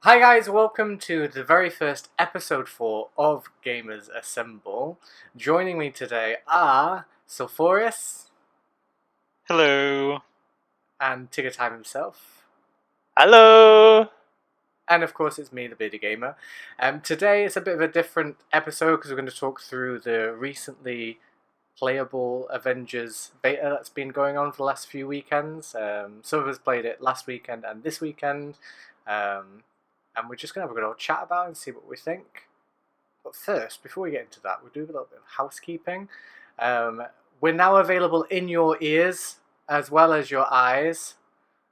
Hi guys, welcome to the very first episode 4 of Gaymers Assemble. Joining me today are Siforias Hello. and Tiggs himself. Hello. And of course it's me, the Beardy Gaymer. Today it's a bit of a different episode because we're going to talk through the recently playable Avengers beta that's been going on for the last few weekends. Some of us played it last weekend and this weekend. And we're just going to have a good old chat about it and see what we think. But first, before we get into that, we'll do a little bit of housekeeping. We're now available in your ears as well as your eyes.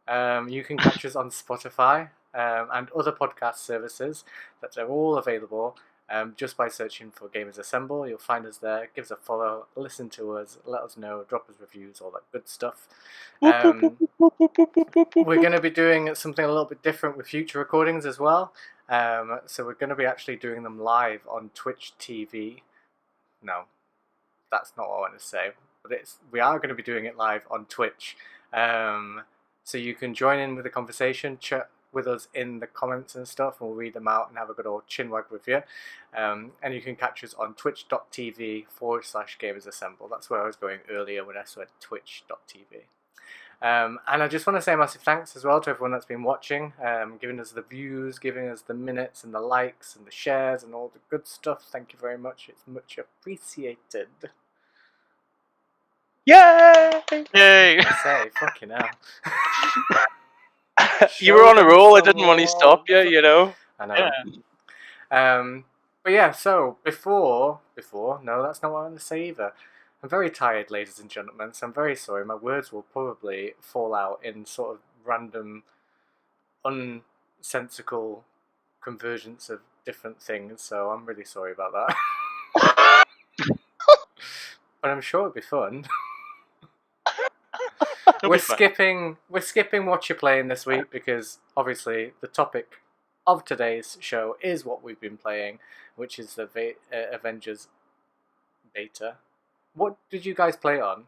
You can catch us on Spotify and other podcast services that are all available just by searching for Gaymers Assemble. You'll find us there. Give us a follow, listen to us, let us know, drop us reviews, all that good stuff. We're going to be doing something a little bit different with future recordings as well. So we're going to be actually doing them live on Twitch TV. No, that's not what I want to say. But we are going to be doing it live on Twitch. So you can join in with the conversation, chat with us in the comments and stuff, and we'll read them out and have a good old chinwag with you. And you can catch us on twitch.tv/Gaymers Assemble. That's where I was going earlier when I said twitch.tv. And I just want to say a massive thanks as well to everyone that's been watching, giving us the views, giving us the minutes and the likes and the shares and all the good stuff. Thank you very much. It's much appreciated. Yay! Yay! Say, fucking hell. You were on a roll. I didn't want to stop you, you know. I know. Yeah. But yeah, so before, no, that's not what I want to say either. I'm very tired, ladies and gentlemen, so I'm very sorry. My words will probably fall out in sort of random, unsensical convergence of different things, so I'm really sorry about that. But I'm sure it'll be fun. We're skipping what you're playing this week because obviously the topic of today's show is what we've been playing, which is the Avengers beta. What did you guys play on?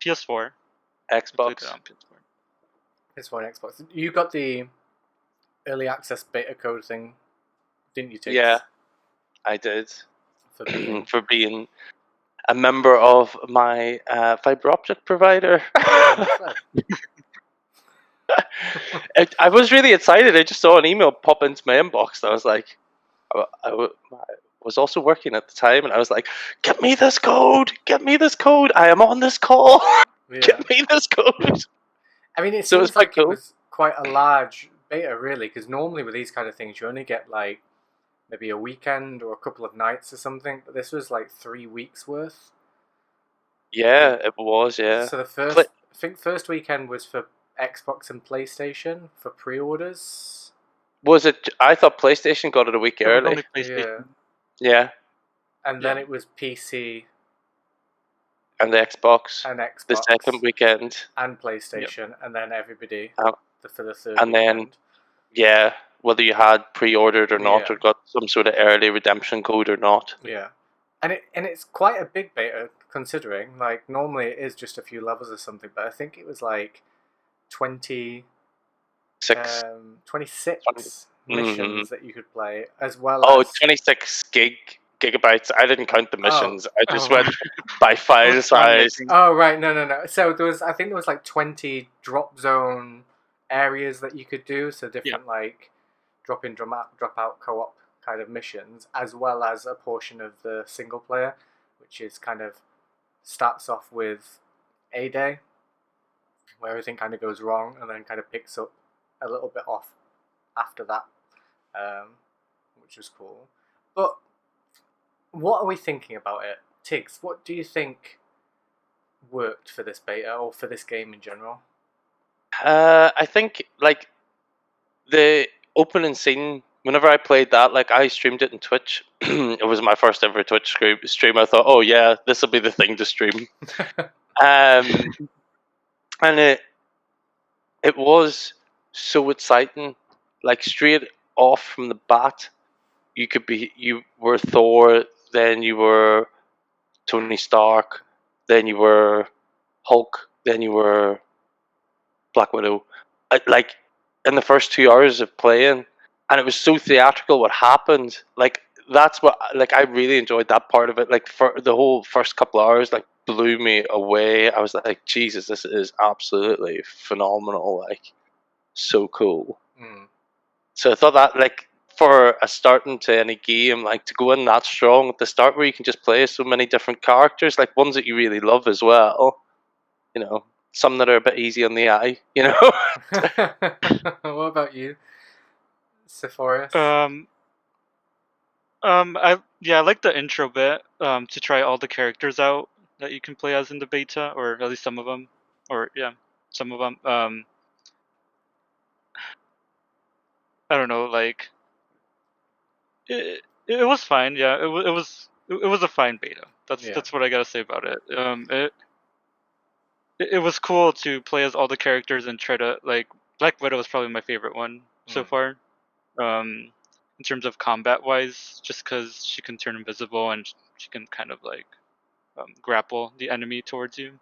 PS4. Xbox. PS4 and Xbox. You got the early access beta code thing, didn't you, Tiggs? Yeah, I did. For being a member of my fiber optic provider. I was really excited. I just saw an email pop into my inbox. And I was like, I was also working at the time, and I was like, "Get me this code! Get me this code! I am on this call. Yeah. Get me this code!" I mean, it seems like it was quite a large beta, really, because normally with these kind of things, you only get like maybe a weekend or a couple of nights or something. But this was like 3 weeks worth. Yeah, it was. Yeah. So the first weekend was for Xbox and PlayStation for pre-orders. Was it? I thought PlayStation got it a week early. Yeah. And then it was PC. And the Xbox. And Xbox. The second weekend. And PlayStation. And then everybody for the third and weekend. Then, whether you had pre-ordered or not, or got some sort of early redemption code or not. Yeah. And it's quite a big beta, considering, like, normally it is just a few levels or something, but I think it was like 26 missions that you could play, as well as... 26 gigabytes. I didn't count the missions. I just went by file size. Oh, right. No. So I think there was like 20 drop zone areas that you could do, so different like drop in, drop out co-op kind of missions, as well as a portion of the single player, which is kind of starts off with A-Day, where everything kind of goes wrong and then kind of picks up a little bit off after that, which was cool. But what are we thinking about it? Tiggs, what do you think worked for this beta or for this game in general? I think like the opening scene, whenever I played that, like I streamed it on Twitch. It was my first ever Twitch stream. I thought, oh yeah, this will be the thing to stream. And it was so exciting. Like straight off from the bat, you were Thor, then you were Tony Stark, then you were Hulk, then you were Black Widow. in the first 2 hours of playing, and it was so theatrical what happened. Like that's what I really enjoyed that part of it. Like for the whole first couple of hours, like blew me away. I was like, Jesus, this is absolutely phenomenal. Like so cool. So I thought that like for a starting to any game, like to go in that strong at the start where you can just play so many different characters, like ones that you really love as well. You know, some that are a bit easy on the eye, you know. What about you, Siforias? I like the intro bit to try all the characters out that you can play as in the beta, or at least some of them, some of them. I don't know, like it was fine. Yeah, it was a fine beta. That's what I gotta say about it. It was cool to play as all the characters and try to like Black Widow was probably my favorite one so far. In terms of combat wise, just because she can turn invisible and she can kind of like grapple the enemy towards you.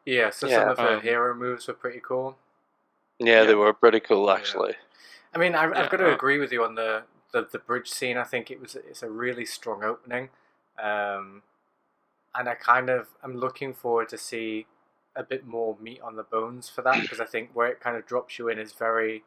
Yeah, so some of her hero moves were pretty cool. Yeah, they were pretty cool actually. I mean, I've got to agree with you on the bridge scene. I think it's a really strong opening, and I'm looking forward to see a bit more meat on the bones for that, because I think where it kind of drops you in is very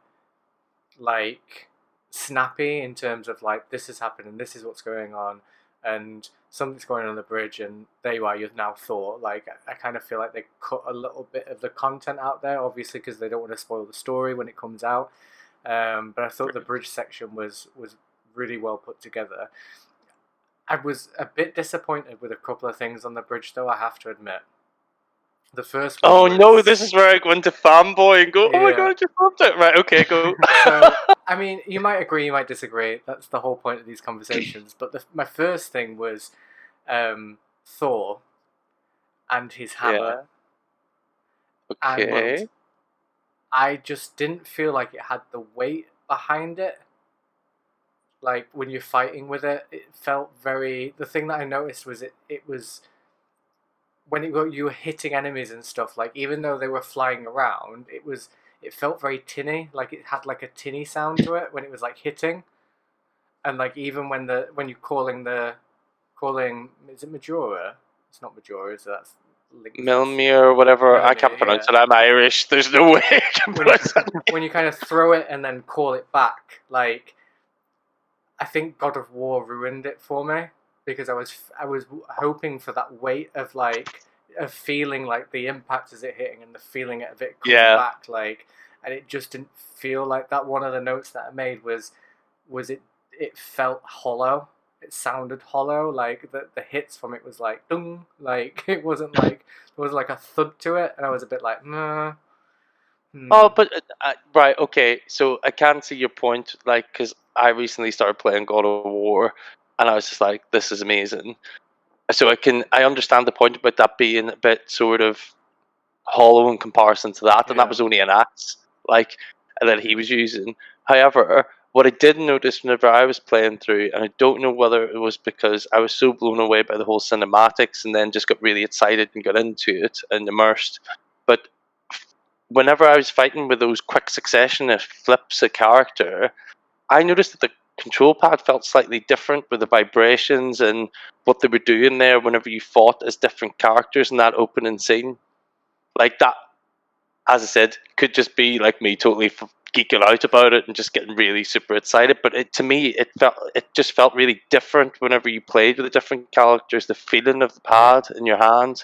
like snappy in terms of like, this is happening, this is what's going on, and something's going on the bridge, and there you are, you've now thought. Like, I kind of feel like they cut a little bit of the content out there, obviously because they don't want to spoil the story when it comes out. But I thought the bridge section was really well put together. I was a bit disappointed with a couple of things on the bridge, though, I have to admit. The first one was, no, this is where I go into fanboy and go, oh my god, you loved it. Right, okay, go. So, I mean, you might agree, you might disagree. That's the whole point of these conversations. But my first thing was Thor and his hammer. Okay. And I just didn't feel like it had the weight behind it. Like, when you're fighting with it, it felt very... The thing that I noticed was it was... When you were hitting enemies and stuff, like, even though they were flying around, it felt very tinny. Like, it had like a tinny sound to it when it was like hitting. And like, even when you're calling, is it Majora? It's not Majora, is that Milmir or whatever. I can't pronounce it. I'm Irish. There's no way I can pronounce it. When you kind of throw it and then call it back, like, I think God of War ruined it for me, because I was hoping for that weight of like of feeling like the impact as it hitting and the feeling of it coming back, like, and it just didn't feel like that. One of the notes that I made was it felt hollow. It sounded hollow. Like the hits from it was like dung, like it wasn't like there was like a thud to it, and I was a bit like, nah. Oh, but right, okay. So I can see your point, like, because I recently started playing God of War, and I was just like, this is amazing. So I understand the point about that being a bit sort of hollow in comparison to that, and that was only an axe, like, that he was using. However, what I did notice whenever I was playing through, and I don't know whether it was because I was so blown away by the whole cinematics and then just got really excited and got into it and immersed, but whenever I was fighting with those quick succession of flips of character, I noticed that the control pad felt slightly different with the vibrations and what they were doing there whenever you fought as different characters in that opening scene. Like that, as I said, could just be like me totally geeking out about it and just getting really super excited. But to me, it just felt really different whenever you played with the different characters. The feeling of the pad in your hand.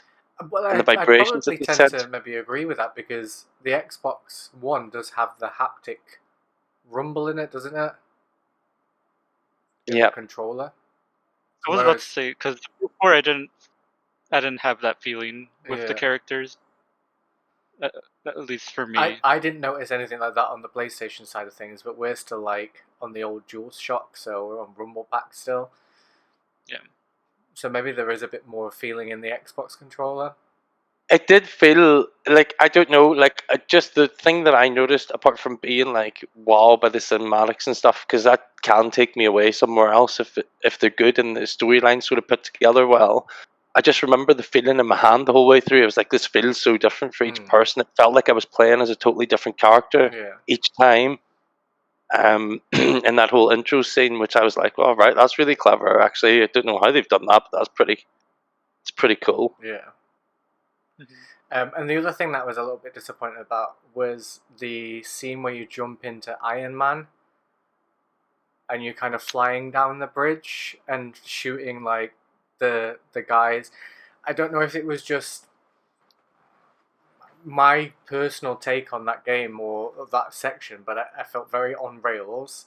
Well, and the vibrations I probably tend to maybe agree with that, because the Xbox One does have the haptic rumble in it, doesn't it? Yeah. Controller. I was about to say, because before I didn't have that feeling with the characters. At least for me. I didn't notice anything like that on the PlayStation side of things, but we're still like on the old DualShock, so we're on Rumble Pack still. Yeah. So maybe there is a bit more feeling in the Xbox controller. It did feel like, I don't know, like just the thing that I noticed, apart from being like wowed by the cinematics and stuff, because that can take me away somewhere else if they're good and the storyline sort of put together well. I just remember the feeling in my hand the whole way through. It was like, this feels so different for each person. It felt like I was playing as a totally different character each time. in that whole intro scene, which I was like, "All right, that's really clever." Actually, I don't know how they've done that, but it's pretty cool. Yeah. Mhm. And the other thing that I was a little bit disappointed about was the scene where you jump into Iron Man and you're kind of flying down the bridge and shooting like the guys. I don't know if it was just my personal take on that game or that section, but I felt very on rails.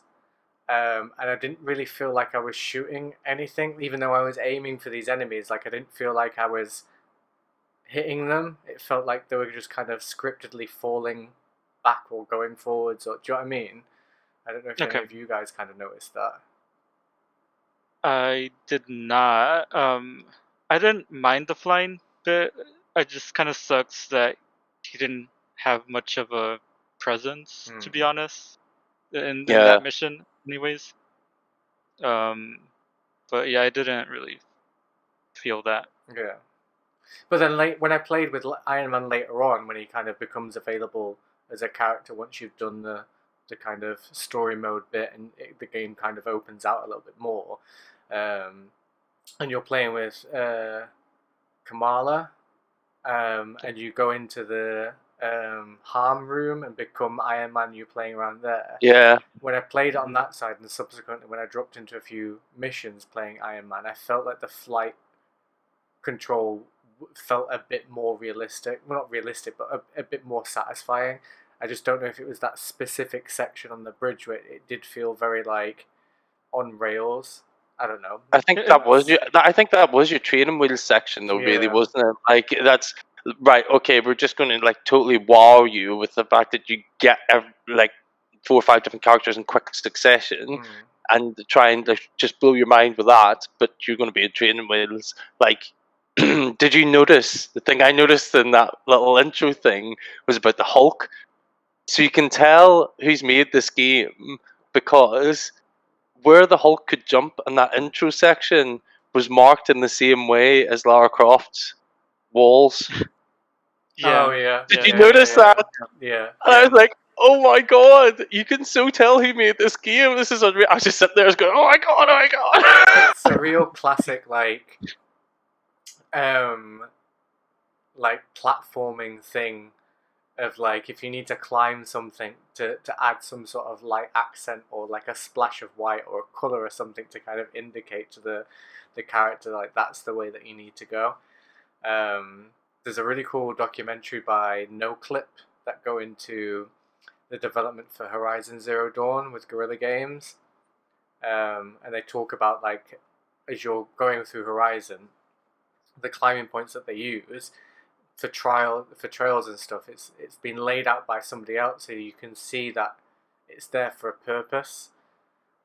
And I didn't really feel like I was shooting anything, even though I was aiming for these enemies. Like, I didn't feel like I was hitting them. It felt like they were just kind of scriptedly falling back or going forwards. Or, do you know what I mean? I don't know if any of you guys kind of noticed that. I did not. I didn't mind the flying bit. It just kind of sucks that he didn't have much of a presence, to be honest, in that mission, anyways. But yeah, I didn't really feel that. Yeah. But then when I played with Iron Man later on, when he kind of becomes available as a character once you've done the kind of story mode bit and the game kind of opens out a little bit more, and you're playing with Kamala, and you go into the harm room and become Iron Man, you're playing around there. Yeah. When I played it on that side, and subsequently when I dropped into a few missions playing Iron Man, I felt like the flight control felt a bit more realistic. Well, not realistic, but a bit more satisfying. I just don't know if it was that specific section on the bridge where it did feel very like on rails. I don't know. I think that was your training wheels section, though. Really, wasn't it? Like, that's right. Okay, we're just going to like totally wow you with the fact that you get like 4 or 5 different characters in quick succession, and try and like, just blow your mind with that. But you're going to be in training wheels. Like, did you notice the thing I noticed in that little intro thing was about the Hulk? So you can tell who's made this game because where the Hulk could jump in that intro section was marked in the same way as Lara Croft's walls. Yeah. Oh, yeah. Did you notice that? Yeah. And I was like, oh my god, you can so tell who made this game. This is unreal. I was just sitting there going, oh my god. It's a real classic, like platforming thing of like if you need to climb something to add some sort of light accent or like a splash of white or a colour or something to kind of indicate to the character like that's the way that you need to go. There's a really cool documentary by No Clip that go into the development for Horizon Zero Dawn with Guerrilla Games, and they talk about like as you're going through Horizon, the climbing points that they use for trails and stuff, it's been laid out by somebody else, so you can see that it's there for a purpose.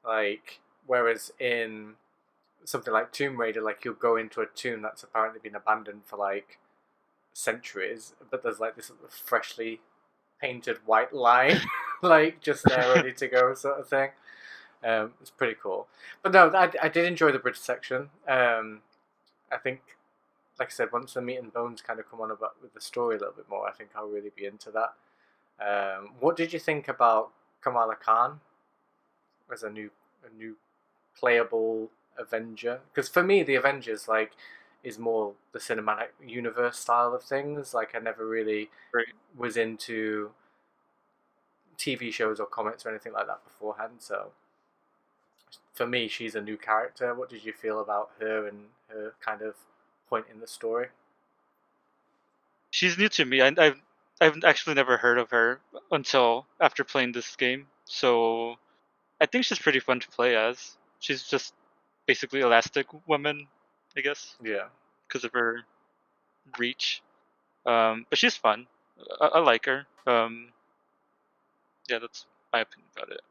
Like whereas in something like Tomb Raider, like you'll go into a tomb that's apparently been abandoned for like centuries, but there's like this freshly painted white line, like just there ready to go, sort of thing. It's pretty cool. But no, I did enjoy the bridge section. I think, like I said, once the meat and bones kind of come on about with the story a little bit more, I think I'll really be into that. What did you think about Kamala Khan as a new playable Avenger? Because for me, the Avengers is more the cinematic universe style of things. Like I never really was into TV shows or comics or anything like that beforehand. So for me, she's a new character. What did you feel about her and her kind of point in the story? She's new to me. I've actually never heard of her until after playing this game. So I think she's pretty fun to play as. She's just basically Elastic Woman, I guess. Yeah. Because of her reach. But she's fun. I like her. Yeah, that's my opinion about it.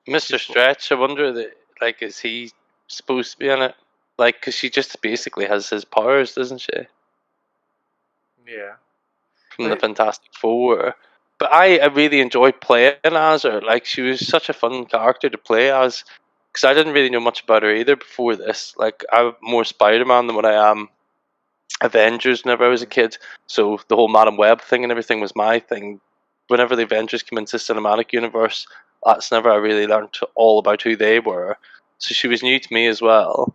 Mr. Stretch, I wonder that is he supposed to be in it? Like, because she just basically has his powers, doesn't she? Yeah. From the Fantastic Four. But I really enjoyed playing as her. Like, she was such a fun character to play as. Because I didn't really know much about her either before this. Like, I'm more Spider-Man than what I am Avengers whenever I was a kid. So the whole Madam Web thing and everything was my thing. Whenever the Avengers came into the cinematic universe, that's never I really learned all about who they were. So she was new to me as well.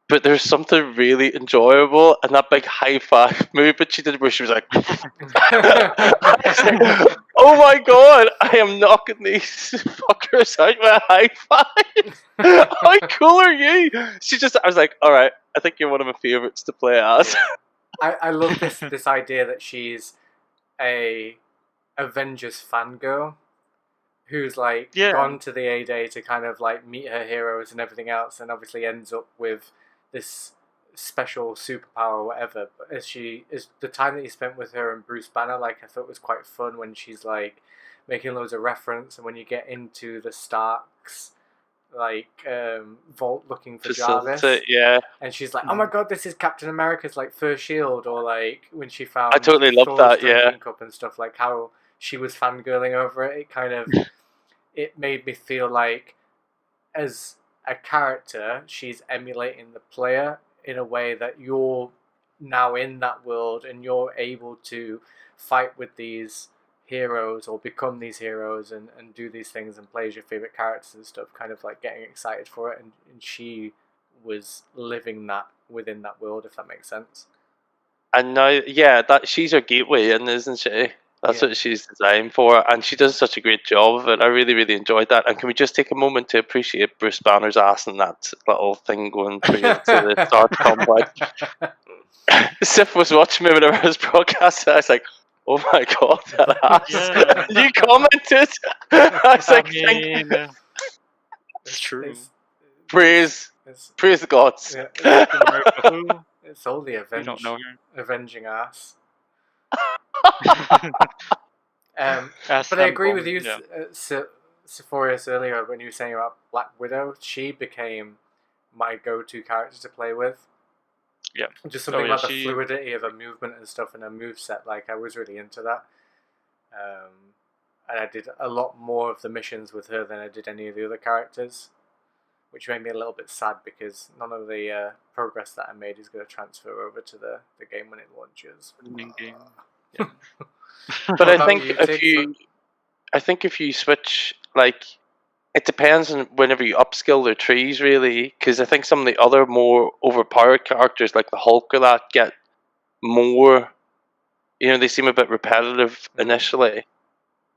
But there's something really enjoyable in that big high five movement she did where she was like, oh my god, I am knocking these fuckers out with a high five. How cool are you? I was like, alright, I think you're one of my favourites to play as. I love this idea that she's a Avengers fangirl who's like gone to the A-Day to kind of like meet her heroes and everything else, and obviously ends up with this special superpower or whatever. But as the time that you spent with her and Bruce Banner, like I thought was quite fun when she's like making loads of reference, and when you get into the Starks like vault looking for Jarvis, and she's like, oh my god, this is Captain America's like first shield, or like when she found I totally love that, drinking cup and stuff, like how she was fangirling over it. It kind of it made me feel like as a character she's emulating the player in a way that you're now in that world and you're able to fight with these heroes or become these heroes and do these things and play as your favourite characters and stuff, kind of like getting excited for it, and she was living that within that world, if that makes sense. And now, that she's her gateway in, isn't she? That's what she's designed for, and she does such a great job of it. I really, really enjoyed that. And can we just take a moment to appreciate Bruce Banner's ass and that little thing going through to the start combat? Sif was watching me whenever I was broadcasting. I was like, oh my god, that ass. Yeah. You commented. I was like, it's true. Praise the gods. Yeah, it's all the don't know her. avenging ass. But I agree with you, Siforias, earlier when you were saying about Black Widow. She became my go-to character to play with. Yeah, just something about the fluidity of her movement and stuff and her moveset. Like I was really into that, and I did a lot more of the missions with her than I did any of the other characters, which made me a little bit sad because none of the progress that I made is going to transfer over to the game when it launches. Game. Yeah. But I think if you switch, like, it depends on whenever you upskill their trees, really, because I think some of the other more overpowered characters, like the Hulk or that, get more, they seem a bit repetitive initially.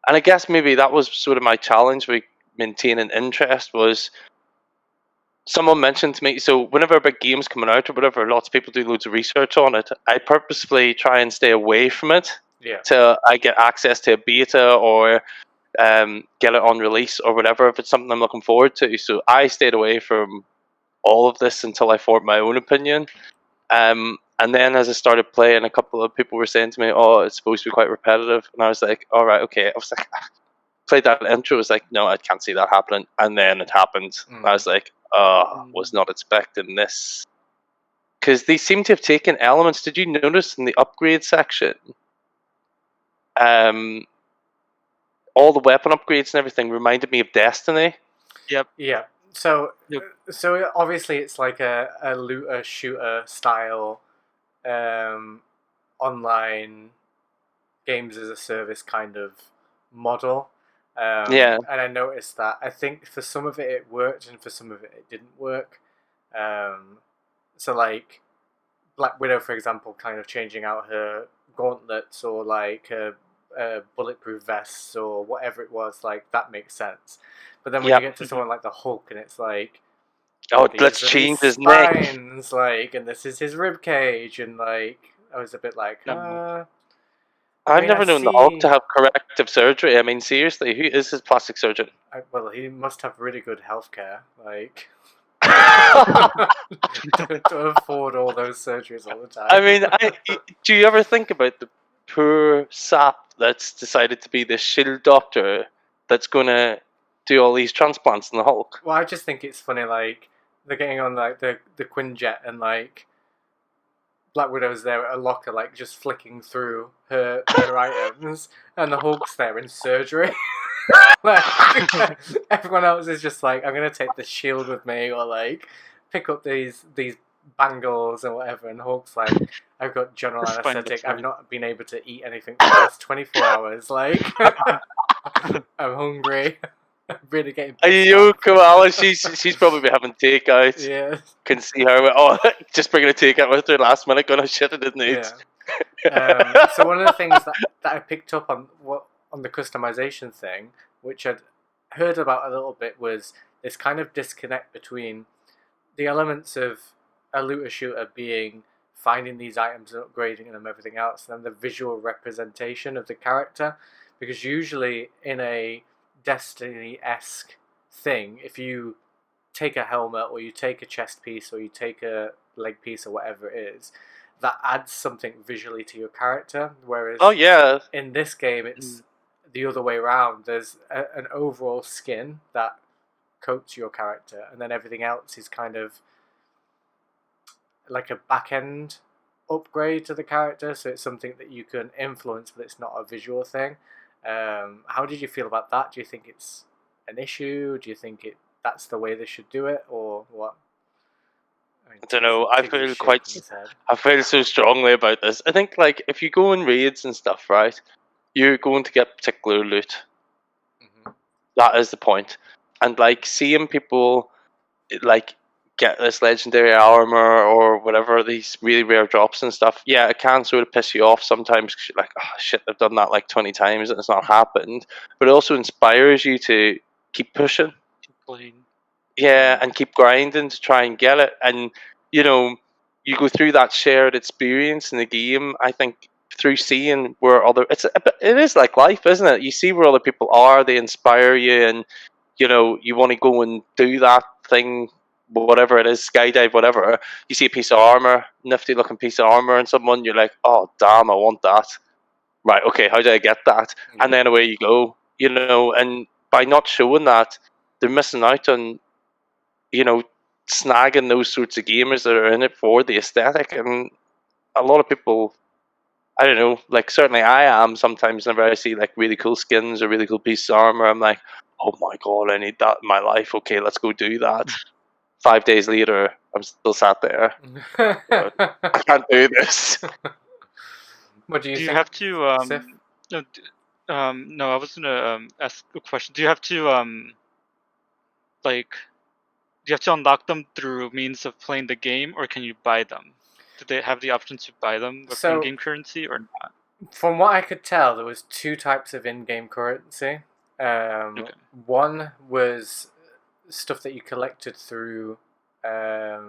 And I guess maybe that was sort of my challenge with maintaining interest was, someone mentioned to me, so whenever a big game's coming out or whatever, lots of people do loads of research on it. I purposefully try and stay away from it till I get access to a beta or get it on release or whatever, if it's something I'm looking forward to. So I stayed away from all of this until I formed my own opinion. And then as I started playing, a couple of people were saying to me, oh, it's supposed to be quite repetitive. And I was like, all right, okay. I was like, played that intro, I was like, no, I can't see that happening. And then it happened. I was like, was not expecting this. Because they seem to have taken elements. Did you notice in the upgrade section? All the weapon upgrades and everything reminded me of Destiny. Yep. Yeah. So obviously it's like a looter shooter style online games as a service kind of model. And I noticed that. I think for some of it worked and for some of it didn't work. So like Black Widow, for example, kind of changing out her gauntlets or like bulletproof vests or whatever it was, like that makes sense. But then when you get to someone like the Hulk and it's like, let's change his neck, like, and this is his rib cage, and like I was a bit like, I've never known the Hulk to have corrective surgery. I mean, seriously, who is his plastic surgeon? Well, he must have really good healthcare, like to afford all those surgeries all the time. I mean, do you ever think about the poor sap that's decided to be the shield doctor that's going to do all these transplants in the Hulk? Well, I just think it's funny, like, they're getting on, like, the Quinjet and, like, Black Widow's there at a locker, like, just flicking through her items, and the Hulk's there in surgery. Like, everyone else is just like, I'm going to take the shield with me, or, like, pick up these bangles and whatever, and Hulk's like, I've got general anesthetic, I've not been able to eat anything for the last 24 hours, like... I'm hungry. I'm really getting Hey, pissed yo, off. Koala, she's probably having takeout. Yeah, Can see her. Oh, just bringing a takeout with her last minute. Going, oh shit, I didn't eat. yeah. So one of the things that I picked up on the customization thing, which I'd heard about a little bit, was this kind of disconnect between the elements of a looter shooter being finding these items and upgrading them, everything else, and then the visual representation of the character. Because usually in a Destiny-esque thing, if you take a helmet or you take a chest piece or you take a leg piece or whatever it is, that adds something visually to your character. Whereas Oh yeah, in this game, it's the other way around. There's an overall skin that coats your character, and then everything else is kind of like a back end upgrade to the character. So it's something that you can influence, but it's not a visual thing. How did you feel about that? Do you think it's an issue? Do you think that's the way they should do it, or what? I don't know. I feel quite. I feel so strongly about this. I think like if you go in raids and stuff, right, you're going to get particular loot. Mm-hmm. That is the point. And like seeing people like get this legendary armor or whatever, these really rare drops and stuff, yeah, it can sort of piss you off sometimes because you're like, oh shit, I've done that like 20 times and it's not happened. But it also inspires you to keep pushing. Keep playing. Yeah, and keep grinding to try and get it. And, you know, you go through that shared experience in the game, I think, through seeing where it is like life, isn't it? You see where other people are, they inspire you, and, you know, you want to go and do that thing, whatever it is, skydive, whatever. You see a piece of armor, nifty looking piece of armor, and someone, you're like, oh, damn, I want that. Right, okay, how do I get that? Yeah. And then away you go, you know, and by not showing that, they're missing out on, you know, snagging those sorts of gamers that are in it for the aesthetic. And a lot of people, I don't know, like certainly I am sometimes whenever I see like really cool skins or really cool pieces of armor, I'm like, oh my god, I need that in my life. Okay, let's go do that. 5 days later, I'm still sat there. I can't do this. What do you Do you think? have to Sif? no, I was gonna ask a question. Do you have to like do you have to unlock them through means of playing the game, or can you buy them? Do they have the option to buy them with So- in-game currency or not? From what I could tell, there was two types of in-game currency. Okay. One was stuff that you collected through, I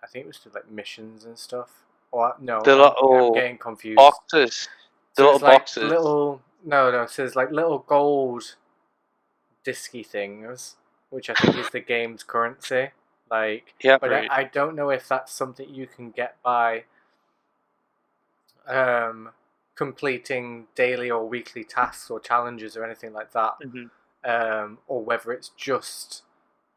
think it was through like missions and stuff. Or no, The I'm little getting confused. boxes. The So little it's like boxes. no. So there's like little gold disky things, which I think is the game's currency. Like, Yeah, but right. I don't know if that's something you can get by completing daily or weekly tasks or challenges or anything like that, or whether it's just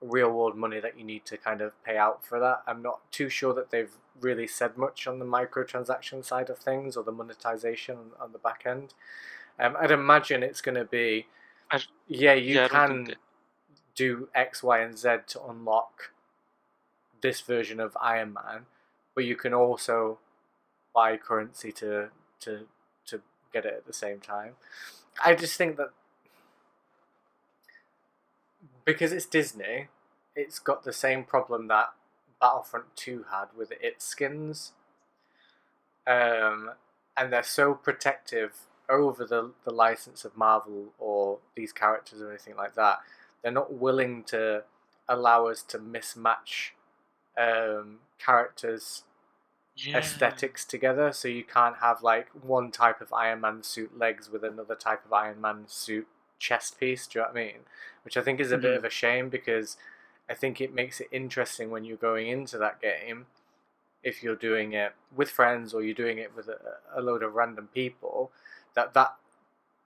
real world money that you need to kind of pay out for that. I'm not too sure that they've really said much on the microtransaction side of things or the monetization on the back end. I'd imagine it's going to be, I don't can think that- do X, Y, and Z to unlock this version of Iron Man, but you can also buy currency to get it at the same time. I just think that because it's Disney, it's got the same problem that Battlefront 2 had with its skins. And they're so protective over the license of Marvel or these characters or anything like that. They're not willing to allow us to mismatch characters' aesthetics together, so you can't have like one type of Iron Man suit legs with another type of Iron Man suit chest piece. Do you know what I mean? Which I think is a bit of a shame, because I think it makes it interesting when you're going into that game, if you're doing it with friends or you're doing it with a load of random people, that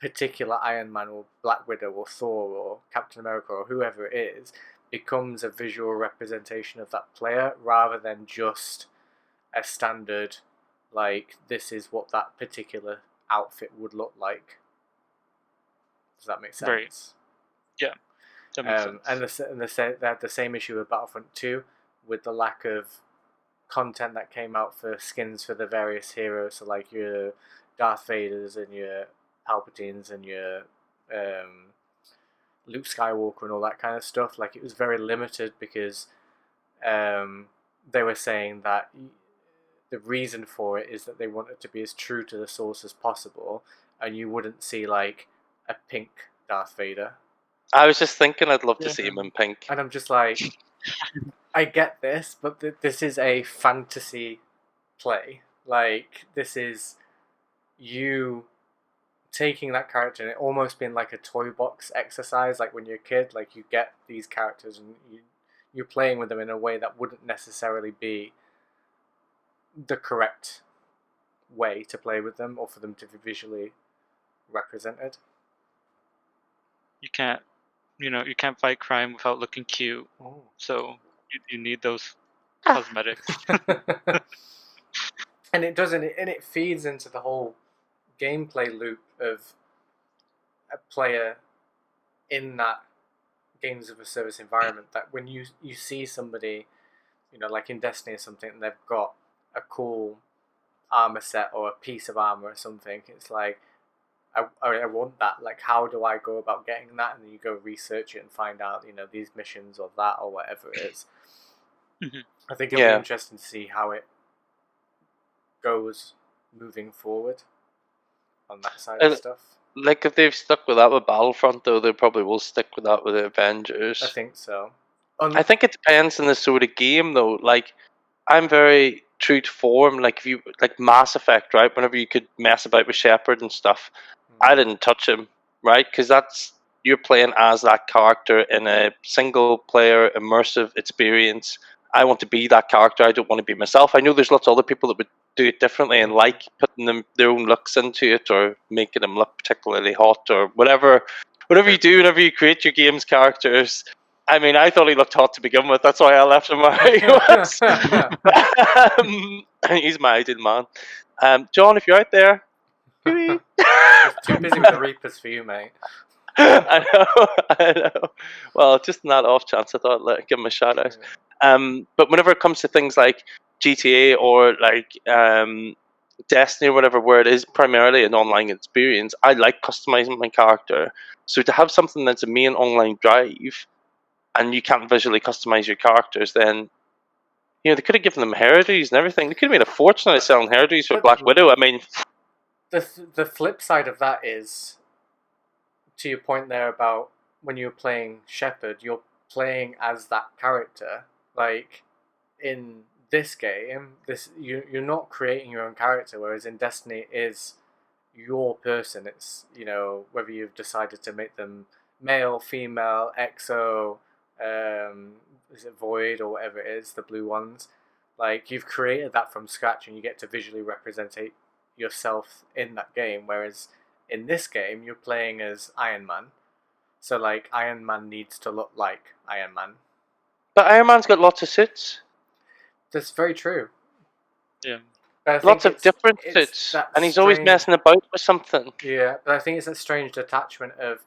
particular Iron Man or Black Widow or Thor or Captain America or whoever it is becomes a visual representation of that player, rather than just a standard, like, this is what that particular outfit would look like. Does that make sense? Right. Yeah, that makes sense. And they had the same issue with Battlefront 2, with the lack of content that came out for skins for the various heroes, so like your Darth Vaders and your Palpatines and your Luke Skywalker and all that kind of stuff. Like, it was very limited because they were saying that the reason for it is that they wanted to be as true to the source as possible, and you wouldn't see like a pink Darth Vader. I was just thinking I'd love to see him in pink. And I'm just like, I get this, but this is a fantasy play. Like, this is you taking that character and it almost being like a toy box exercise. Like when you're a kid, like you get these characters and you're playing with them in a way that wouldn't necessarily be the correct way to play with them or for them to be visually represented. You can't fight crime without looking cute. Oh. So you need those cosmetics. And it doesn't, and it feeds into the whole gameplay loop of a player in that games of a service environment. That when you see somebody, like in Destiny or something, and they've got a cool armor set or a piece of armor or something, it's like, I want that. Like, how do I go about getting that? And then you go research it and find out, these missions or that or whatever it is. Mm-hmm. I think it'll be interesting to see how it goes moving forward on that side of stuff. Like, if they've stuck with that with Battlefront, though, they probably will stick with that with the Avengers. I think so. I think it depends on the sort of game, though. Like, I'm very true to form. Like, if you like Mass Effect, right? Whenever you could mess about with Shepard and stuff, I didn't touch him, right? Because you're playing as that character in a single player immersive experience. I want to be that character. I don't want to be myself. I know there's lots of other people that would do it differently and like putting their own looks into it or making them look particularly hot or whatever you do whenever you create your game's characters. I mean, I thought he looked hot to begin with. That's why I left him where he was. He's my ideal man. John, if you're out there, He's too busy with the Reapers for you, mate. I know. Well, just in that off chance, I thought I'd give him a shout out. But whenever it comes to things like GTA or like Destiny or whatever, where it is primarily an online experience, I like customizing my character. So to have something that's a main online drive and you can't visually customize your characters, then they could have given them hairdos and everything. They could have made a fortune out of selling hairdos for Black Widow. I mean, the flip side of that is, to your point there about when you're playing Shepard, you're playing as that character. Like in this game, you're not creating your own character, whereas in Destiny it is your person. It's whether you've decided to make them male, female, exo, is it Void or whatever it is, the blue ones. Like, you've created that from scratch and you get to visually represent yourself in that game, whereas in this game you're playing as Iron Man, so like Iron Man needs to look like Iron Man. But Iron Man's got lots of suits. That's very true. Yeah, lots of different suits, and he's always messing about with something. Yeah, but I think it's a strange detachment of,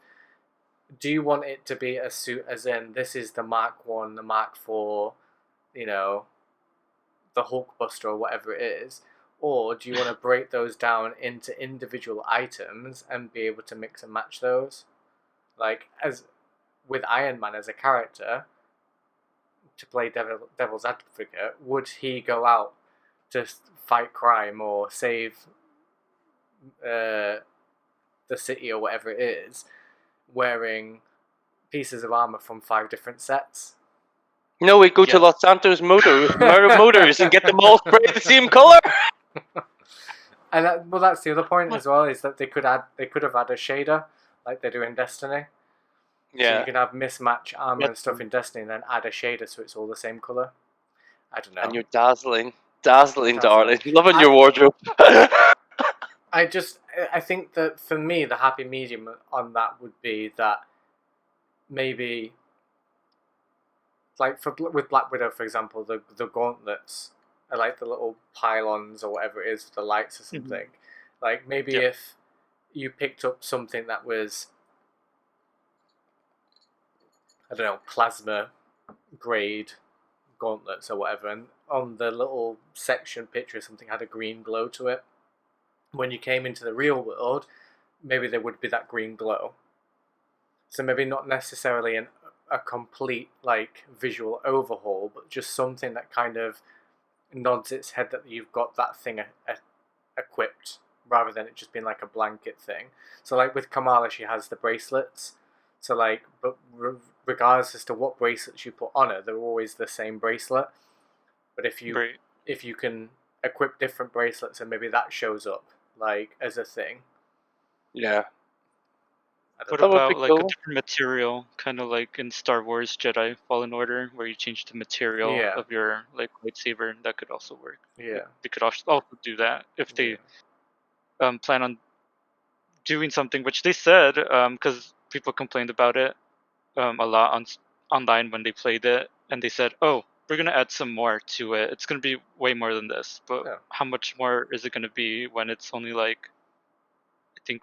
do you want it to be a suit as in this is the Mark 1, the Mark 4, the Hulkbuster or whatever it is, or do you want to break those down into individual items and be able to mix and match those? Like, as with Iron Man as a character, to play Devil's Advocate, would he go out to fight crime or save the city or whatever it is, wearing pieces of armor from 5 different sets? No, we go to Los Santos Motors and get them all sprayed the same color. And that's the other point as well, is that they could have had a shader like they do in Destiny. Yeah. So you can have mismatch armor and stuff in Destiny and then add a shader so it's all the same color. I don't know. And you're dazzling, darling. Loving your wardrobe. I think that for me, the happy medium on that would be that maybe, like with Black Widow, for example, the gauntlets are like the little pylons or whatever it is for the lights or something. Mm-hmm. Like maybe if you picked up something that was, I don't know, plasma grade gauntlets or whatever, and on the little section picture or something had a green glow to it. When you came into the real world, maybe there would be that green glow. So maybe not necessarily a complete like visual overhaul, but just something that kind of nods its head that you've got that thing equipped, rather than it just being like a blanket thing. So like with Kamala, she has the bracelets. So like, but regardless as to what bracelets you put on her, they're always the same bracelet. But if you can equip different bracelets, and maybe that shows up like as a thing. Yeah. What That would about be like a cool. different material, kind of like in Star Wars Jedi Fallen Order, where you change the material Yeah. of your like lightsaber? That could also work. Yeah. They could also do that if they plan on doing something, which they said, because people complained about it a lot online when they played it, and they said, "Oh, we're gonna add some more to it. It's gonna be way more than this." But Yeah. how much more is it gonna be when it's only like, I think,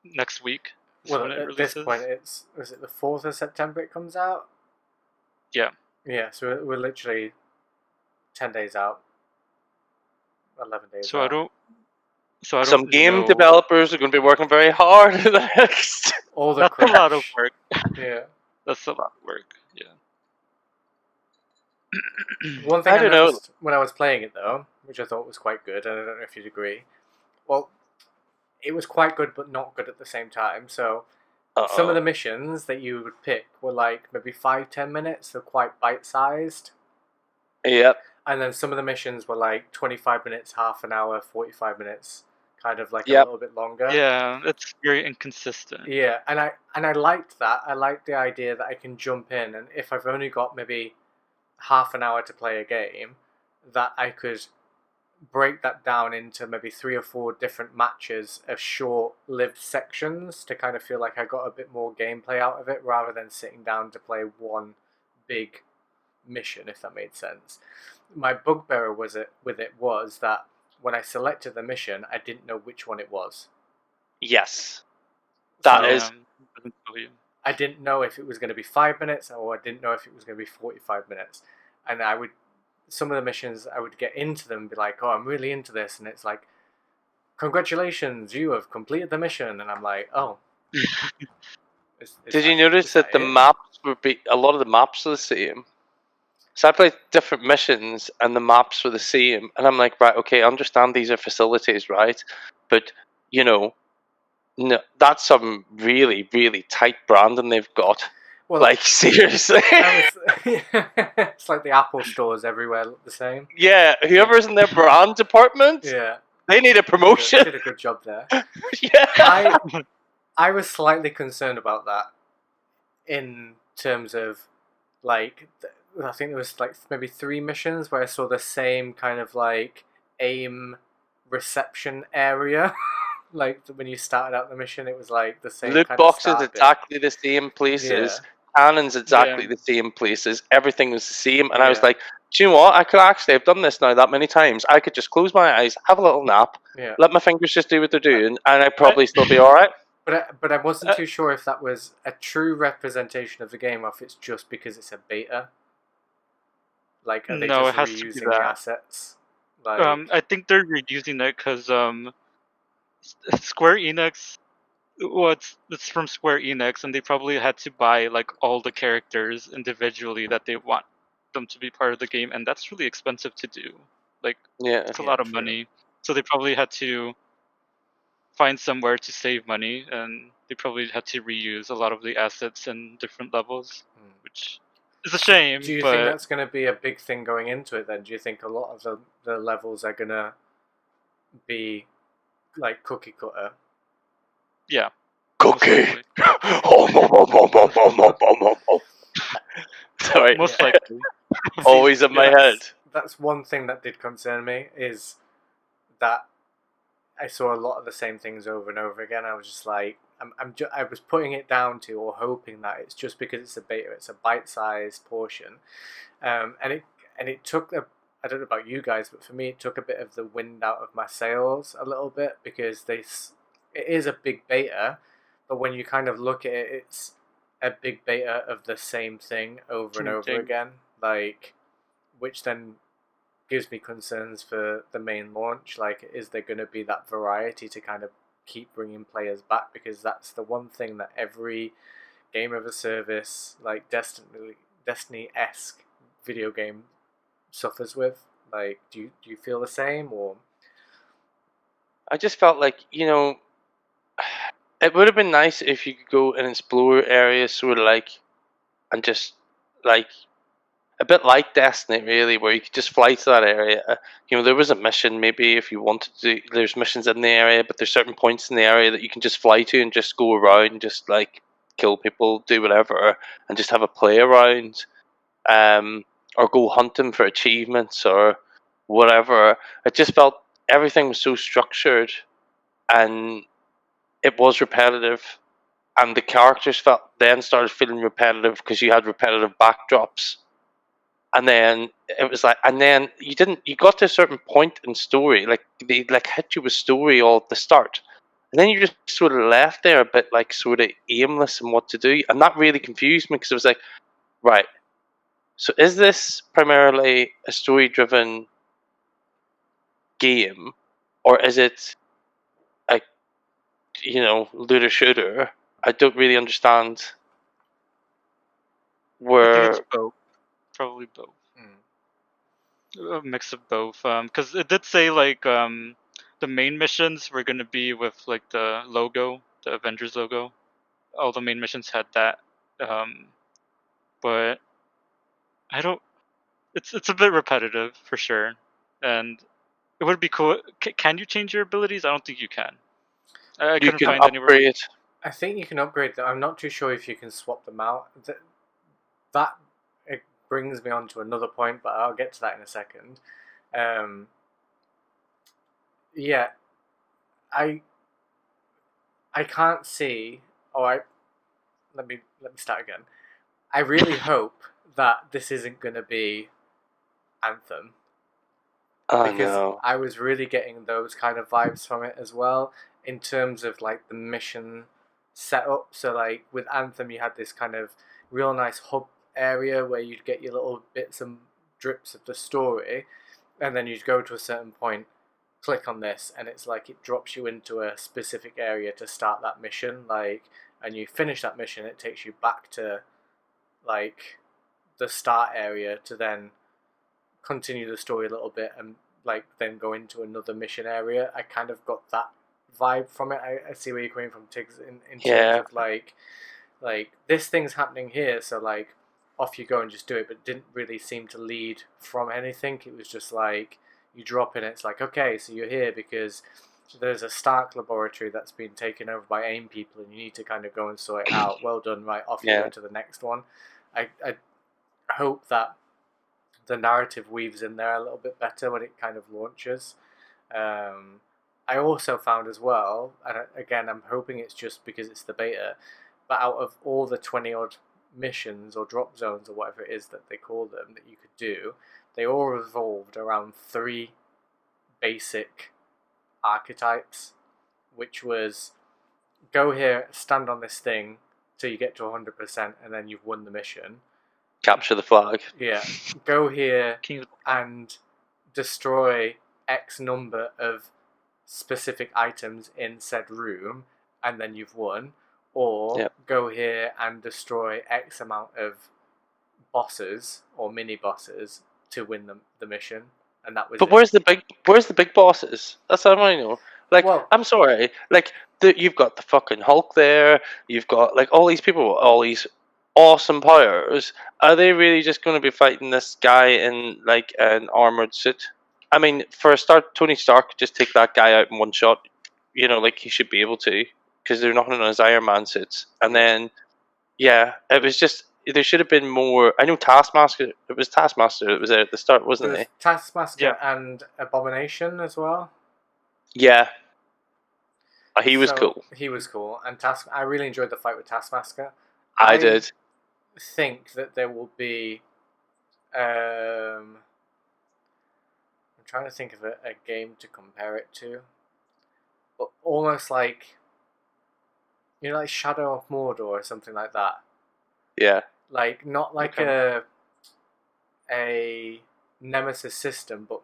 next week? Is Well, when it at this releases? point, is it the 4th of September it comes out? Yeah. Yeah, so we're literally 10 days out. 11 days So out. I don't. So I don't Some game know. developers are going to be working very hard in the next. All the That's crunch. a lot of work. Yeah. That's a lot of work. Yeah. One thing I I don't know. noticed when I was playing it, though, which I thought was quite good, and I don't know if you'd agree. Well, it was quite good, but not good at the same time. So some of the missions that you would pick were like maybe 5-10 minutes, so quite bite-sized. Yep. And then some of the missions were like 25 minutes, half an hour, 45 minutes, kind of like a Yep. little bit longer. Yeah, it's very inconsistent. Yeah, and I liked that. I liked the idea that I can jump in, and if I've only got maybe half an hour to play a game, that I could break that down into maybe 3 or 4 different matches of short-lived sections to kind of feel like I got a bit more gameplay out of it, rather than sitting down to play one big mission, if that made sense. My bugbear with it was that when I selected the mission, I didn't know which one it was. Yes. That So is. Doesn't tell you. I didn't know if it was going to be 5 minutes, or I didn't know if it was going to be 45 minutes. And some of the missions, I would get into them and be like, oh, I'm really into this. And it's like, congratulations, you have completed the mission. And I'm like, oh. Did you notice that the maps a lot of the maps are the same? So I played different missions and the maps were the same. And I'm like, right, okay, I understand these are facilities, right? But, no, that's some really, really tight branding they've got. Well, like, seriously. It's like the Apple stores everywhere look the same. Yeah, whoever's in their brand department, they need a promotion. Did a good job there. Yeah. I was slightly concerned about that in terms of, like, I think there was like maybe 3 missions where I saw the same kind of like aim reception area. Like when you started out the mission, it was like the same. Loot kind boxes of exactly the same places. Cannons exactly the same places. Everything was the same, and I was like, do you know what? I could actually have done this now that many times. I could just close my eyes, have a little nap, let my fingers just do what they're doing, and I'd probably still be all right. But I wasn't too sure if that was a true representation of the game, or if it's just because it's a beta. Like, are they just reusing the assets? Like, I think they're reusing it because Square Enix. Well, it's from Square Enix, and they probably had to buy like all the characters individually that they want them to be part of the game, and that's really expensive to do. Like, it's a lot of money, so they probably had to find somewhere to save money, and they probably had to reuse a lot of the assets in different levels, which is a shame. Do you think that's going to be a big thing going into it then? Do you think a lot of the levels are going to be like cookie cutter? Yeah. Cookie. Sorry. Most likely. Always in my head. That's one thing that did concern me, is that I saw a lot of the same things over and over again. I was just like, I was putting it down to, or hoping that it's just because it's a beta, it's a bite-sized portion, and it took I don't know about you guys, but for me it took a bit of the wind out of my sails a little bit, because it is a big beta, but when you kind of look at it, it's a big beta of the same thing over and over again, like, which then gives me concerns for the main launch. Like, is there going to be that variety to kind of keep bringing players back? Because that's the one thing that every game of a service, like Destiny-esque video game suffers with. Like, do you feel the same, or? I just felt like, it would have been nice if you could go and explore areas sort of like, and just like a bit like Destiny, really, where you could just fly to that area. There was a mission, maybe if you wanted to. There's missions in the area, but there's certain points in the area that you can just fly to and just go around, and just like kill people, do whatever, and just have a play around, or go hunting for achievements or whatever. It just felt everything was so structured, and it was repetitive. And the characters started feeling repetitive because you had repetitive backdrops. And then it was like, and then you got to a certain point in story, like they like hit you with story all at the start, and then you just sort of left there a bit like sort of aimless in what to do, and that really confused me because it was like, right, so is this primarily a story-driven game, or is it a looter shooter? I don't really understand I think where. it's both. Probably both. A mix of both. Because it did say like the main missions were gonna be with like the logo, the Avengers logo. All the main missions had that. But I don't. It's a bit repetitive for sure, and it would be cool. Can you change your abilities? I don't think you can. I You couldn't can find anywhere. upgrade. I think you can upgrade them. I'm not too sure if you can swap them out. That it brings me on to another point, but I'll get to that in a second. Yeah, I can't see. Let me start again. I really hope that this isn't going to be Anthem, Oh because no. I was really getting those kind of vibes from it as well, in terms of like the mission setup. So like with Anthem, you had this kind of real nice hub area where you'd get your little bits and drips of the story, and then you'd go to a certain point, click on this, and it's like it drops you into a specific area to start that mission, like, and you finish that mission, it takes you back to like the start area to then continue the story a little bit and like then go into another mission area. I kind of got that vibe from it. I see where you're coming from, Tiggs, in terms of like this thing's happening here, so like off you go and just do it, but it didn't really seem to lead from anything. It was just like you drop in, it's like, okay, so you're here because there's a Stark laboratory that's been taken over by AIM people and you need to kind of go and sort it out. Well done, right, off you go to the next one. I hope that the narrative weaves in there a little bit better when it kind of launches. I also found as well, and again, I'm hoping it's just because it's the beta, but out of all the 20 odd missions or drop zones or whatever it is that they call them that you could do, they all revolved around 3 basic archetypes, which was go here, stand on this thing till you get to 100%, and then you've won the mission. Capture the flag. Yeah, go here King of- and destroy X number of specific items in said room, and then you've won. Or go here and destroy X amount of bosses or mini bosses to win the mission, and that was. But it. where's the big bosses? That's what I know. Like, Well- I'm sorry. Like, you've got the fucking Hulk there. You've got like all these people with all these awesome powers. Are they really just going to be fighting this guy in like an armored suit? I mean, for a start, Tony Stark could just take that guy out in one shot. Like he should be able to, because they're not in his Iron Man suits. And then, it was just, there should have been more. I know Taskmaster. It was Taskmaster that was there at the start, wasn't There was he? Taskmaster and Abomination as well. Yeah. He was So, cool. He was cool, and I really enjoyed the fight with Taskmaster. I did. Think that there will be. I'm trying to think of a game to compare it to, but almost like, like Shadow of Mordor or something like that. Yeah. Like not like a Nemesis system, but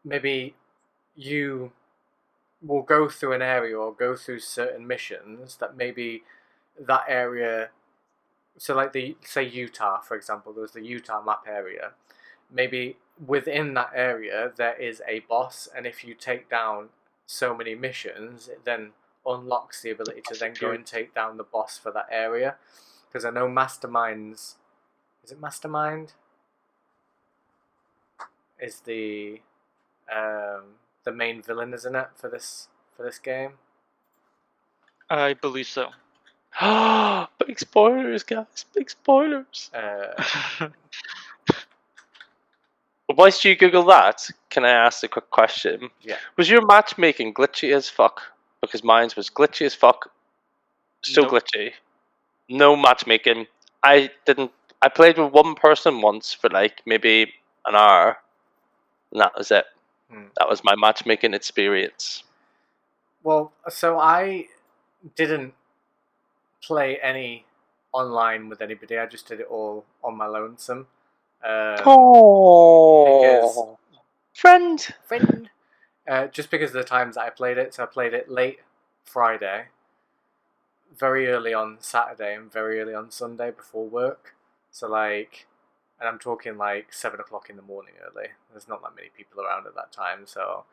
maybe you will go through an area or go through certain missions that maybe that area. So like say Utah, for example, there's the Utah map area. Maybe within that area there is a boss, and if you take down so many missions, it then unlocks the ability to then go and take down the boss for that area. Because I know Mastermind's... Is it Mastermind? Is the main villain, isn't it, for this game? I believe so. Big spoilers, guys! Big spoilers. Whilst you Google that, can I ask a quick question? Yeah. Was your matchmaking glitchy as fuck? Because mine was glitchy as fuck. So Nope. glitchy. No matchmaking. I played with one person once for like maybe an hour, and that was it. That was my matchmaking experience. Well, so I didn't play any online with anybody. I just did it all on my lonesome. Oh, friend. Just because of the times that I played it. So I played it late Friday, very early on Saturday, and very early on Sunday before work. So like, and I'm talking like 7 o'clock in the morning early. There's not that many people around at that time, so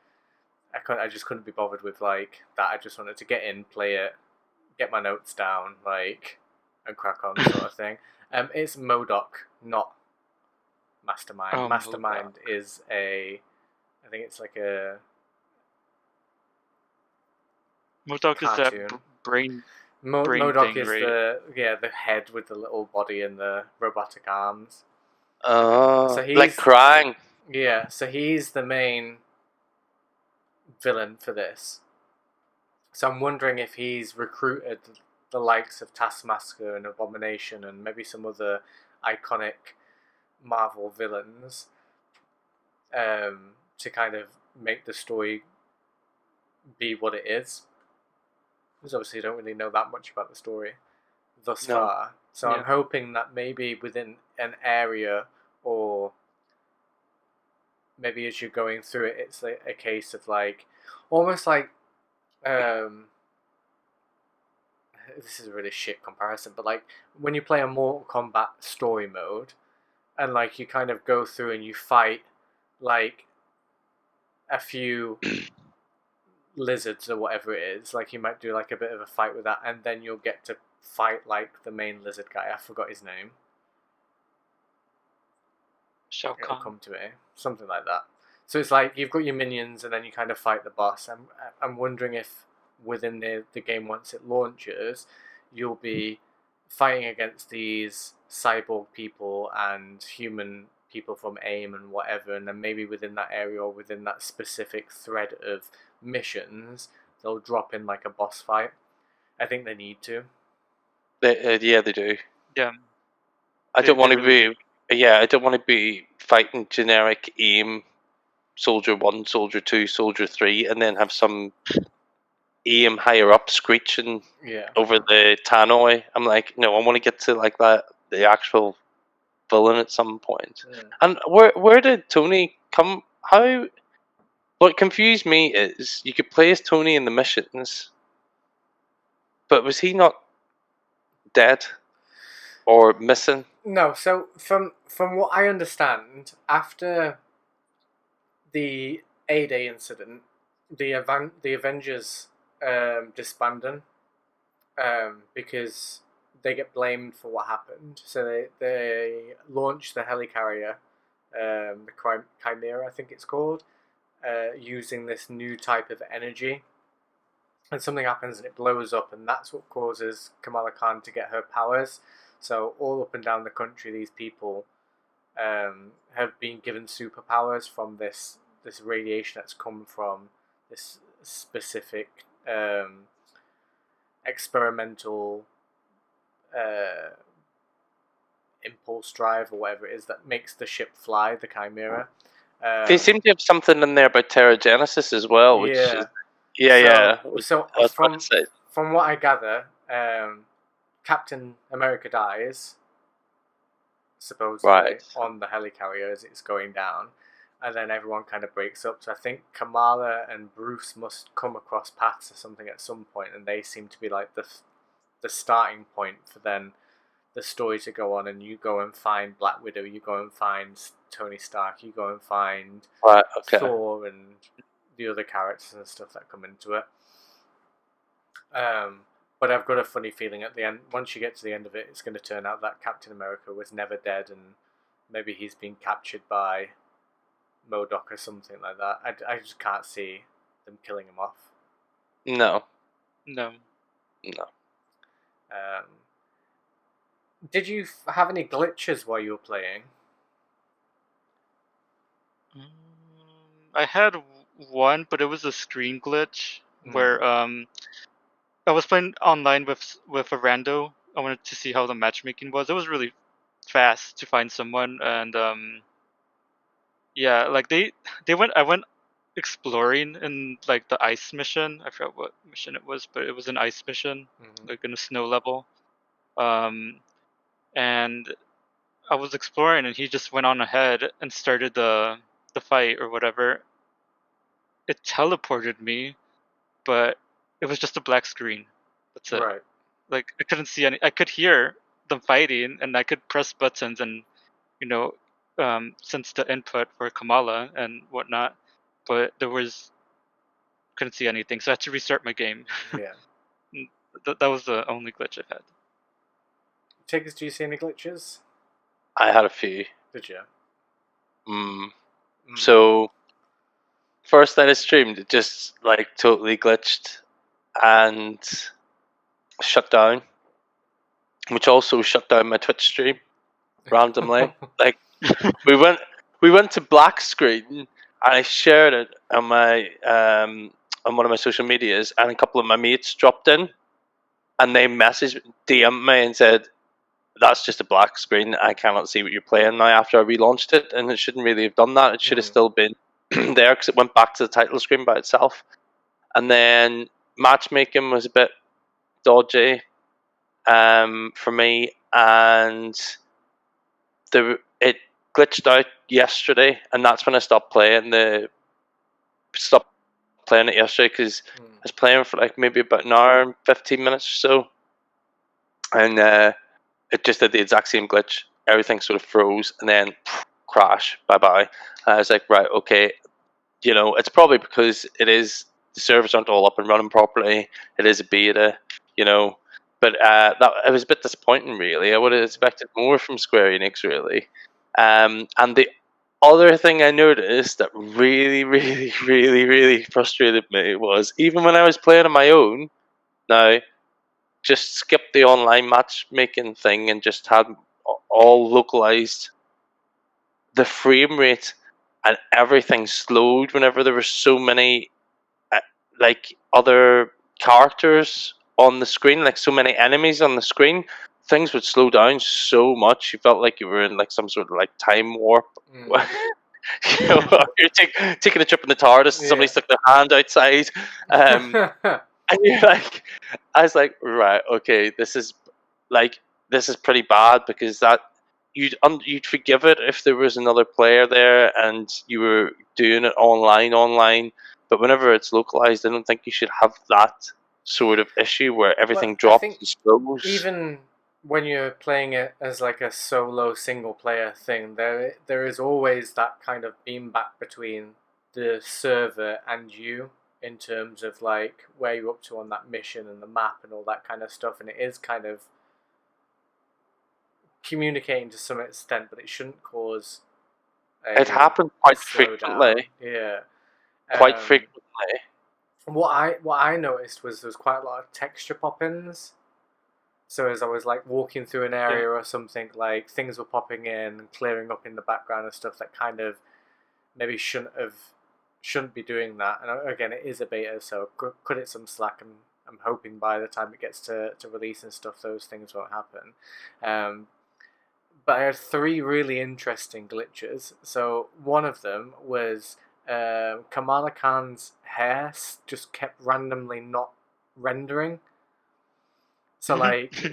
I just couldn't be bothered with like that. I just wanted to get in, play it, get my notes down, like, and crack on, sort of thing. It's MODOK, not Mastermind. Oh, Mastermind is I think it's like a MODOK is cartoon. that brain. MODOK thing, is right? the head with the little body and the robotic arms. Oh, So like crying. Yeah, so he's the main villain for this. So I'm wondering if he's recruited the likes of Taskmaster and Abomination and maybe some other iconic Marvel villains to kind of make the story be what it is. Because obviously you don't really know that much about the story thus far. So I'm hoping that maybe within an area, or maybe as you're going through it, it's like a case of like, almost like, this is a really shit comparison, but like when you play a Mortal Kombat story mode, and like you kind of go through and you fight like a few lizards or whatever it is, like you might do like a bit of a fight with that, and then you'll get to fight like the main lizard guy. I forgot his name. Shao It'll Kahn. come to me, something like that. So it's like you've got your minions, and then you kind of fight the boss. I'm wondering if within the game, once it launches, you'll be fighting against these cyborg people and human people from AIM and whatever, and then maybe within that area or within that specific thread of missions, they'll drop in like a boss fight. I think they need to. They do. Yeah. I don't want to be. Yeah, I don't want to be fighting generic AIM, Soldier 1, Soldier 2, Soldier 3, and then have some AIM higher up screeching over the tannoy. I'm like, no, I want to get to like that, the actual villain at some point. Yeah. And where did Tony come? How? What confused me is you could play as Tony in the missions, but was he not dead or missing? No, so from what I understand, after the A-Day incident, the Avengers disbanding because they get blamed for what happened. So they launch the helicarrier, the Chimera, I think it's called, using this new type of energy. And something happens and it blows up, and that's what causes Kamala Khan to get her powers. So all up and down the country, these people have been given superpowers from this radiation that's come from this specific experimental impulse drive or whatever it is that makes the ship fly, the Chimera. They seem to have something in there about Terragenesis as well, which is, So from what I gather, Captain America dies, supposedly, on the helicarrier as it's going down, and then everyone kind of breaks up. So I think Kamala and Bruce must come across paths or something at some point, and they seem to be like the the starting point for then the story to go on, and you go and find Black Widow, you go and find Tony Stark, you go and find Right. Okay. Thor and the other characters and stuff that come into it. But I've got a funny feeling at the end, once you get to the end of it, it's going to turn out that Captain America was never dead, and maybe he's been captured by MODOK or something like that. I just can't see them killing him off. No. No. Did you have any glitches while you were playing? I had one, but it was a screen glitch where I was playing online with a rando. I wanted to see how the matchmaking was. It was really fast to find someone, and yeah, like I went exploring in like the ice mission. I forgot what mission it was, but it was an ice mission, like in a snow level. And I was exploring, and he just went on ahead and started the fight or whatever. It teleported me, but it was just a black screen. That's it. Right. Like I couldn't see any. I could hear them fighting, and I could press buttons and sense the input for Kamala and whatnot, but couldn't see anything, so I had to restart my game. Yeah. That was the only glitch I've had. Tiggs, do you see any glitches? I had a few. Did you? So, first night I streamed, it just like totally glitched and shut down, which also shut down my Twitch stream randomly. Like we went to black screen, and I shared it on my on one of my social medias, and a couple of my mates dropped in, and they DM'd me and said, "That's just a black screen. I cannot see what you're playing now." After I relaunched it, and it shouldn't really have done that. It should have still been there because it went back to the title screen by itself. And then matchmaking was a bit dodgy for me, and it glitched out yesterday, and that's when I stopped playing it yesterday because I was playing for like maybe about an hour and 15 minutes or so, and it just did the exact same glitch. Everything sort of froze and then crash, bye. I was like, right, okay, it's probably because the servers aren't all up and running properly. It is a beta, but that it was a bit disappointing, really. I would have expected more from Square Enix, really. And the other thing I noticed that really, really, really, really frustrated me was even when I was playing on my own, now just skip the online matchmaking thing and just had all localized, the frame rate and everything slowed whenever there were so many like other characters on the screen, like so many enemies on the screen. Things would slow down so much. You felt like you were in like some sort of like time warp. You're taking a trip in the TARDIS and somebody stuck their hand outside. And you're like, I was like, right, okay, this is pretty bad, because that you'd forgive it if there was another player there and you were doing it online. But whenever it's localized, I don't think you should have that sort of issue where everything drops and slows. Even when you're playing it as like a solo single player thing, there is always that kind of beam back between the server and you in terms of like where you're up to on that mission and the map and all that kind of stuff, and it is kind of communicating to some extent, but it shouldn't cause it happens quite frequently. Yeah. Quite frequently. What I noticed was there was quite a lot of texture pop-ins. So as I was like walking through an area or something, like things were popping in and clearing up in the background and stuff that kind of maybe shouldn't be doing that. And again, it is a beta, so cut it some slack. I'm hoping by the time it gets to release and stuff, those things won't happen. But I had 3 really interesting glitches. So one of them was Kamala Khan's hair just kept randomly not rendering. So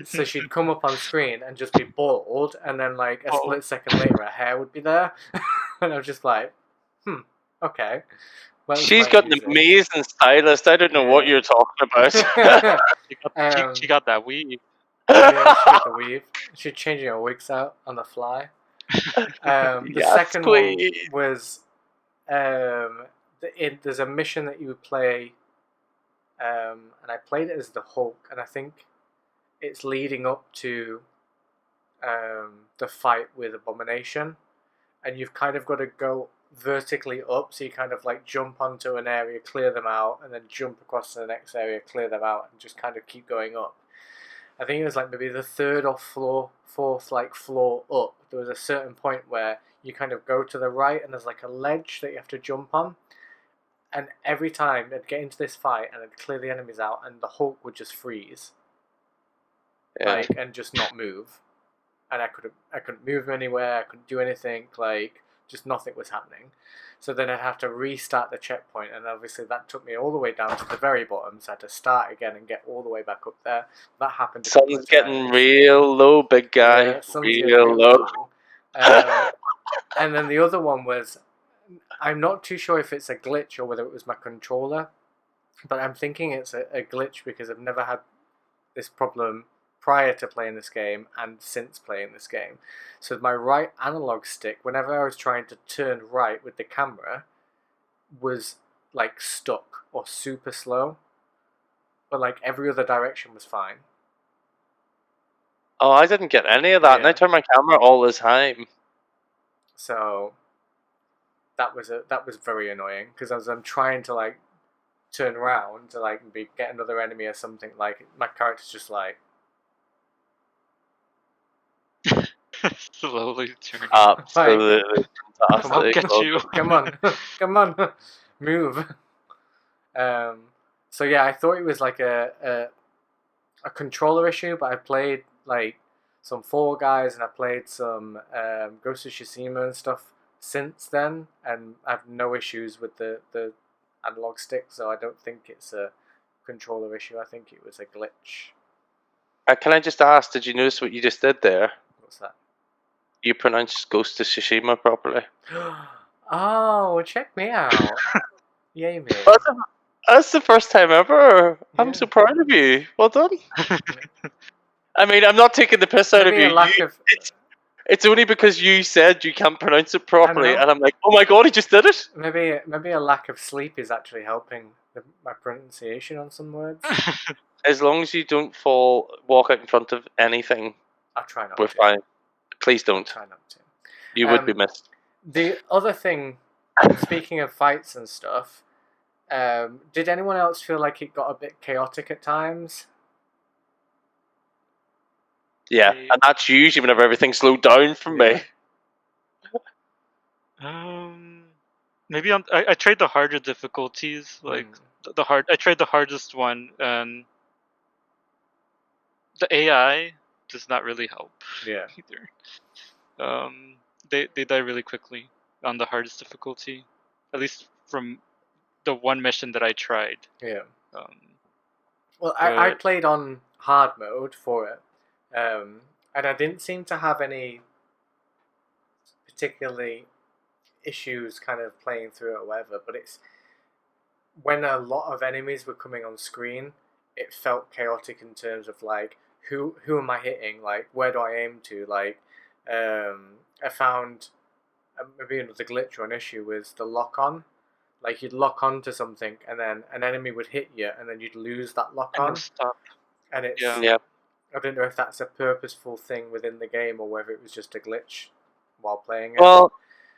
so she'd come up on screen and just be bald, and then like a split second later her hair would be there. And I was just like, okay. Well, it was She's quite got an easy. amazing stylist. I don't know what Yeah. you're talking about. She got that weave. Yeah, she got the weave. She's changing her wigs out on the fly. The Yes, second queen. one was there's a mission that you would play, and I played it as the Hulk, and I think it's leading up to the fight with Abomination, and you've kind of got to go vertically up, so you kind of like jump onto an area, clear them out, and then jump across to the next area, clear them out, and just kind of keep going up. I think it was like maybe the third or fourth like floor up. There was a certain point where you kind of go to the right and there's like a ledge that you have to jump on. And every time I'd get into this fight and I'd clear the enemies out and the Hulk would just freeze. Yeah. Like, and just not move. And I couldn't move anywhere, I couldn't do anything, like just nothing was happening. So then I'd have to restart the checkpoint, and obviously that took me all the way down to the very bottom, so I had to start again and get all the way back up there. That happened a couple Sun's of getting times. real low, big guy. Yeah, sun's getting real low. And then the other one was, I'm not too sure if it's a glitch or whether it was my controller, but I'm thinking it's a glitch because I've never had this problem prior to playing this game and since playing this game. So my right analog stick, whenever I was trying to turn right with the camera, was like stuck or super slow, but like every other direction was fine. Oh, I didn't get any of that, and I Yeah. turn my camera all the time. So that was very annoying because as I'm trying to like turn around to like maybe get another enemy or something, like my character's just like Slowly turning. Absolutely I'll fantastic. get you. come on, come on, move. So yeah, I thought it was like a controller issue, but I played like some Fall Guys and I played some Ghost of Tsushima and stuff since then, and I have no issues with the analog stick, so I don't think it's a controller issue. I think it was a glitch. Can I just ask, did you notice what you just did there? What's that? You pronounced Ghost of Tsushima properly. Oh, check me out. Yay me. That's the first time ever. I'm Yeah. so proud of you. Well done. I mean, I'm not taking the piss out Maybe of a you. lack of It's only because you said you can't pronounce it properly, know. and I'm like, oh my god, he just did it. maybe a lack of sleep is actually helping my pronunciation on some words. As long as you don't walk out in front of anything, I'll try not we're to. fine. Please I'll don't. try not to. You would be missed. The other thing, speaking of fights and stuff, did anyone else feel like it got a bit chaotic at times? Yeah, and that's usually whenever everything slowed down for me. Maybe I tried the harder difficulties, like I tried the hardest one, and the AI does not really help. Yeah. Either. They die really quickly on the hardest difficulty, at least from the one mission that I tried. Yeah. Well, I but- played on hard mode for it, and I didn't seem to have any particularly issues kind of playing through it or whatever, but it's when a lot of enemies were coming on screen, it felt chaotic in terms of like who am I hitting, like where do I aim to, like I found maybe another glitch or an issue with the lock on. Like you'd lock on to something and then an enemy would hit you and then you'd lose that lock on. Stop. And it's Yeah. I don't know if that's a purposeful thing within the game or whether it was just a glitch while playing it. Well,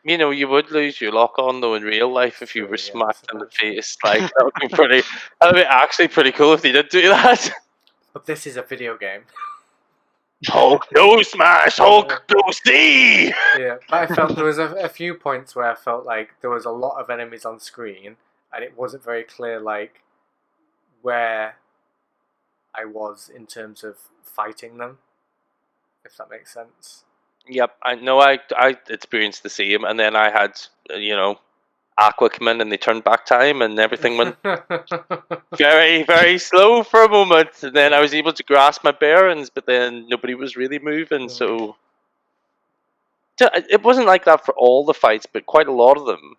you know, you would lose your lock on though in real life if you True, were yeah, smacked in the that's true. face. Like that would be pretty. That would be actually pretty cool if they did do that. But this is a video game. Hulk no smash, Hulk no see. Yeah, but I felt there was a few points where I felt like there was a lot of enemies on screen and it wasn't very clear like where I was in terms of fighting them, if that makes sense. Yep, I know. I experienced the same, and then I had Aqua come in and they turned back time, and everything went very, very slow for a moment. And then I was able to grasp my bearings, but then nobody was really moving. So it wasn't like that for all the fights, but quite a lot of them.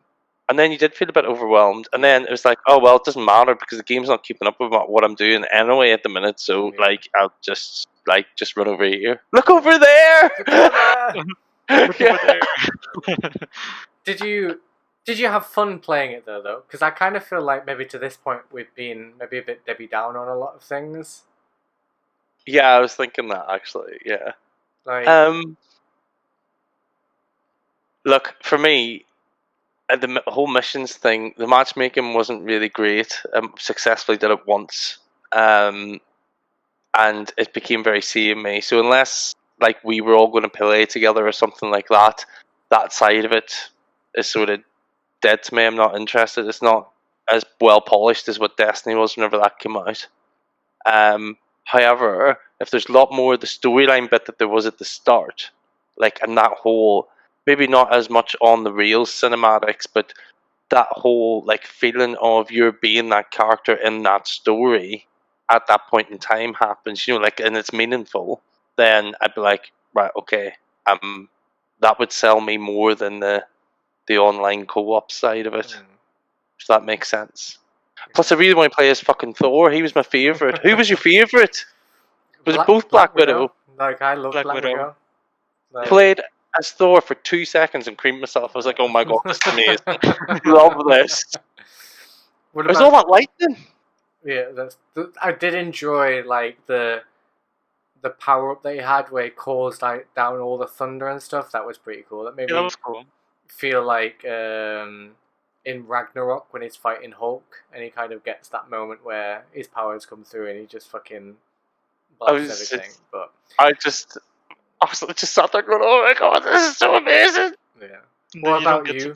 and then you did feel a bit overwhelmed, and then it was like, oh well, it doesn't matter because the game's not keeping up with what I'm doing anyway at the minute. So Yeah. like, I'll just run over here. Look over there. Look over there! Look over there. Did you have fun playing it though? Because I kind of feel like maybe to this point we've been maybe a bit Debbie down on a lot of things. Yeah, I was thinking that actually. Yeah. Like, Look, for me, the whole missions thing, the matchmaking wasn't really great. Successfully did it once, and it became very samey. So unless like we were all going to play together or something like that, that side of it is sort of dead to me. I'm not interested. It's not as well polished as what Destiny was whenever that came out. However, if there's a lot more of the storyline bit that there was at the start, like, and that whole, maybe not as much on the real cinematics, but that whole like feeling of you're being that character in that story at that point in time happens, like, and it's meaningful, then I'd be like, right, okay, that would sell me more than the online co-op side of it. If that makes sense. Plus, I really want to play as fucking Thor. He was my favourite. Who was your favourite? Was it both Black Widow? Like, I love Black Widow. Like, Played as Thor for 2 seconds and creamed myself. I was like, oh my god, this is amazing. Love this. There's all that lightning. Yeah, I did enjoy like the power up that he had where he calls down all the thunder and stuff. That was pretty cool. That made me that was cool. Feel like in Ragnarok when he's fighting Hulk and he kind of gets that moment where his powers come through and he just fucking blasts everything. But I just sat there going, oh my god, this is so amazing. Yeah. What about you?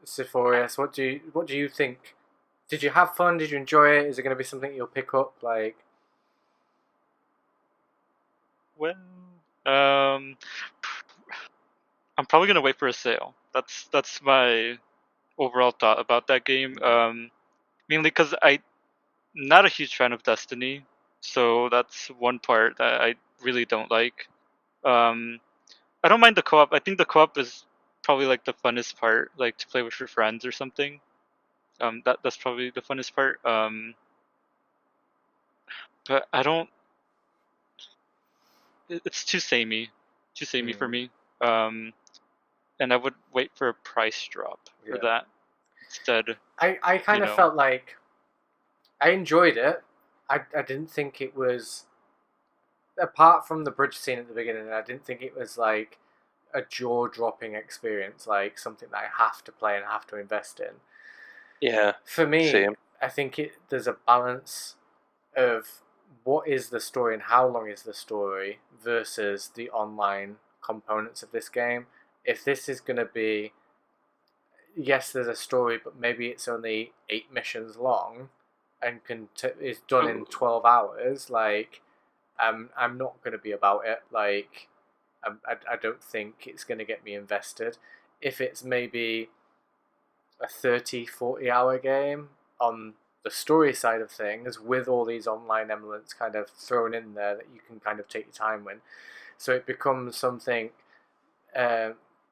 Siforias, what do you think? Did you have fun? Did you enjoy it? Is it going to be something you'll pick up? Like, well, I'm probably gonna wait for a sale. That's my overall thought about that game. Mainly because I'm not a huge fan of Destiny, so that's one part that I really don't like. I don't mind the co-op. I think the co-op is probably like the funnest part, like to play with your friends or something. That's probably the funnest part. But I don't. It's too samey for me. And I would wait for a price drop for that instead. I kind of felt like I enjoyed it. I didn't think it was, apart from the bridge scene at the beginning, I didn't think it was like a jaw-dropping experience, like something that I have to play and have to invest in. Yeah. For me, same. I think there's a balance of what is the story and how long is the story versus the online components of this game. If this is going to be, yes, there's a story, but maybe it's only 8 missions long and is done in 12 hours, like, I'm not going to be about it. Like, I don't think it's going to get me invested. If it's maybe a 30, 40 hour game on the story side of things with all these online elements kind of thrown in there that you can kind of take your time with, so it becomes something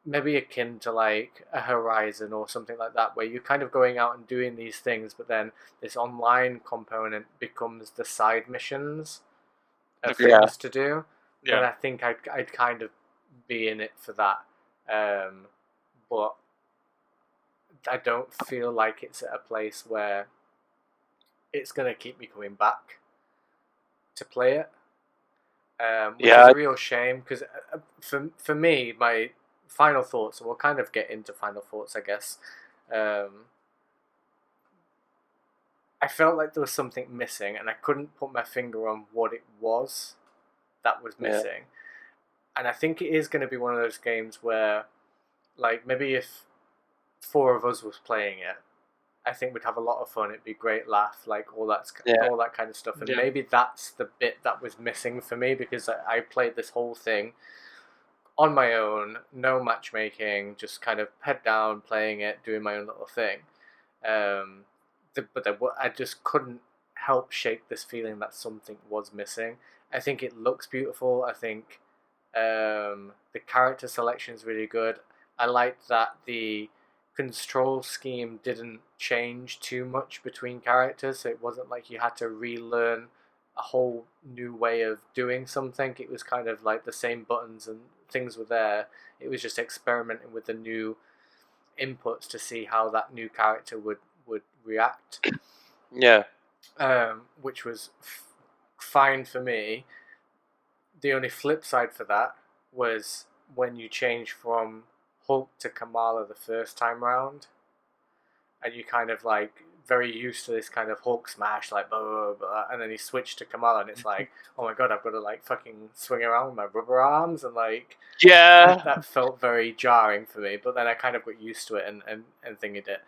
maybe akin to like a Horizon or something like that, where you're kind of going out and doing these things, but then this online component becomes the side missions of things to do. And I think I'd kind of be in it for that, but I don't feel like it's at a place where it's going to keep me coming back to play it, which is a real shame, because for me, my final thoughts, and we'll kind of get into final thoughts, I guess, I felt like there was something missing, and I couldn't put my finger on what it was that was missing. And I think it is going to be one of those games where, like, maybe if 4 of us was playing it, I think we'd have a lot of fun. It'd be a great laugh, like all that kind of stuff. And maybe that's the bit that was missing for me, because I played this whole thing on my own, no matchmaking, just kind of head down, playing it, doing my own little thing. But I just couldn't help shake this feeling that something was missing. I think it looks beautiful. I think the character selection is really good. I liked that control scheme didn't change too much between characters, so it wasn't like you had to relearn a whole new way of doing something. It was kind of like the same buttons and things were there. It was just experimenting with the new inputs to see how that new character would react. Yeah. Which was fine for me. The only flip side for that was when you change from Hulk to Kamala the first time round, and you kind of like very used to this kind of Hulk smash, like blah, blah, blah, and then you switch to Kamala, and it's like, oh my god, I've got to like fucking swing around with my rubber arms, and like, Yeah. that felt very jarring for me. But then I kind of got used to it and thingied it.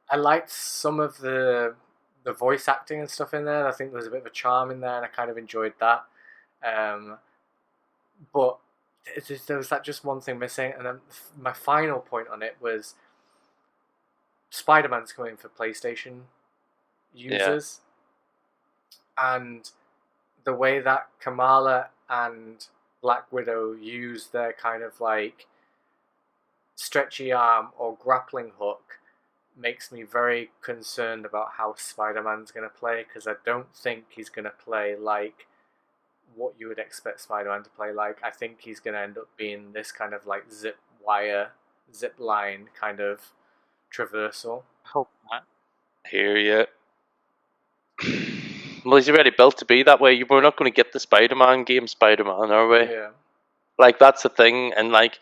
I liked some of the voice acting and stuff in there. I think there was a bit of a charm in there, and I kind of enjoyed that. But there was that just one thing missing, and then my final point on it was Spider-Man's coming for PlayStation users, and the way that Kamala and Black Widow use their kind of like stretchy arm or grappling hook makes me very concerned about how Spider-Man's going to play, because I don't think he's going to play like what you would expect Spider-Man to play like. I think he's going to end up being this kind of like zip line kind of traversal. Hope not. Hear you. Well, he's already built to be that way. We're not going to get the Spider-Man game Spider-Man, are we? Yeah. Like, that's the thing. And like,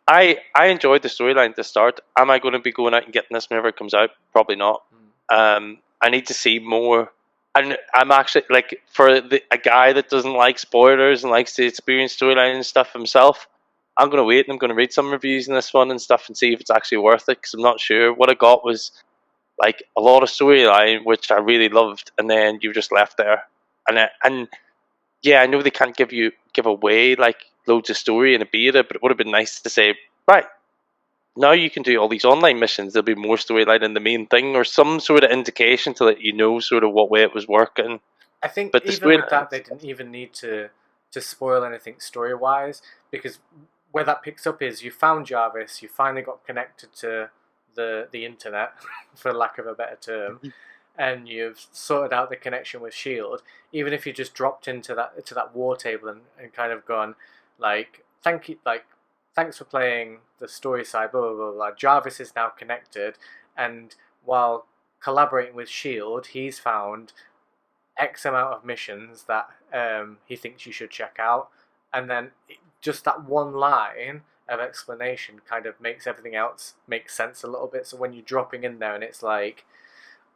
I enjoyed the storyline to start. Am I going to be going out and getting this whenever it comes out? Probably not. I need to see more. And I'm actually, like, for a guy that doesn't like spoilers and likes to experience storyline and stuff himself, I'm going to wait and I'm going to read some reviews in this one and stuff and see if it's actually worth it, because I'm not sure. What I got was like a lot of storyline, which I really loved, and then you just left there. And yeah, I know they can't give away like loads of story in a beta, but it would have been nice to say, right, now you can do all these online missions. There'll be more storyline in the main thing, or some sort of indication to let you know sort of what way it was working. I think But even with that, they didn't even need to spoil anything story-wise, because where that picks up is you found Jarvis, you finally got connected to the internet, for lack of a better term, and you've sorted out the connection with S.H.I.E.L.D. Even if you just dropped into that war table and kind of gone, like, thanks for playing the story side, blah, blah, blah, blah. Jarvis is now connected, and while collaborating with S.H.I.E.L.D., he's found X amount of missions that he thinks you should check out, and then just that one line of explanation kind of makes everything else make sense a little bit. So when you're dropping in there and it's like,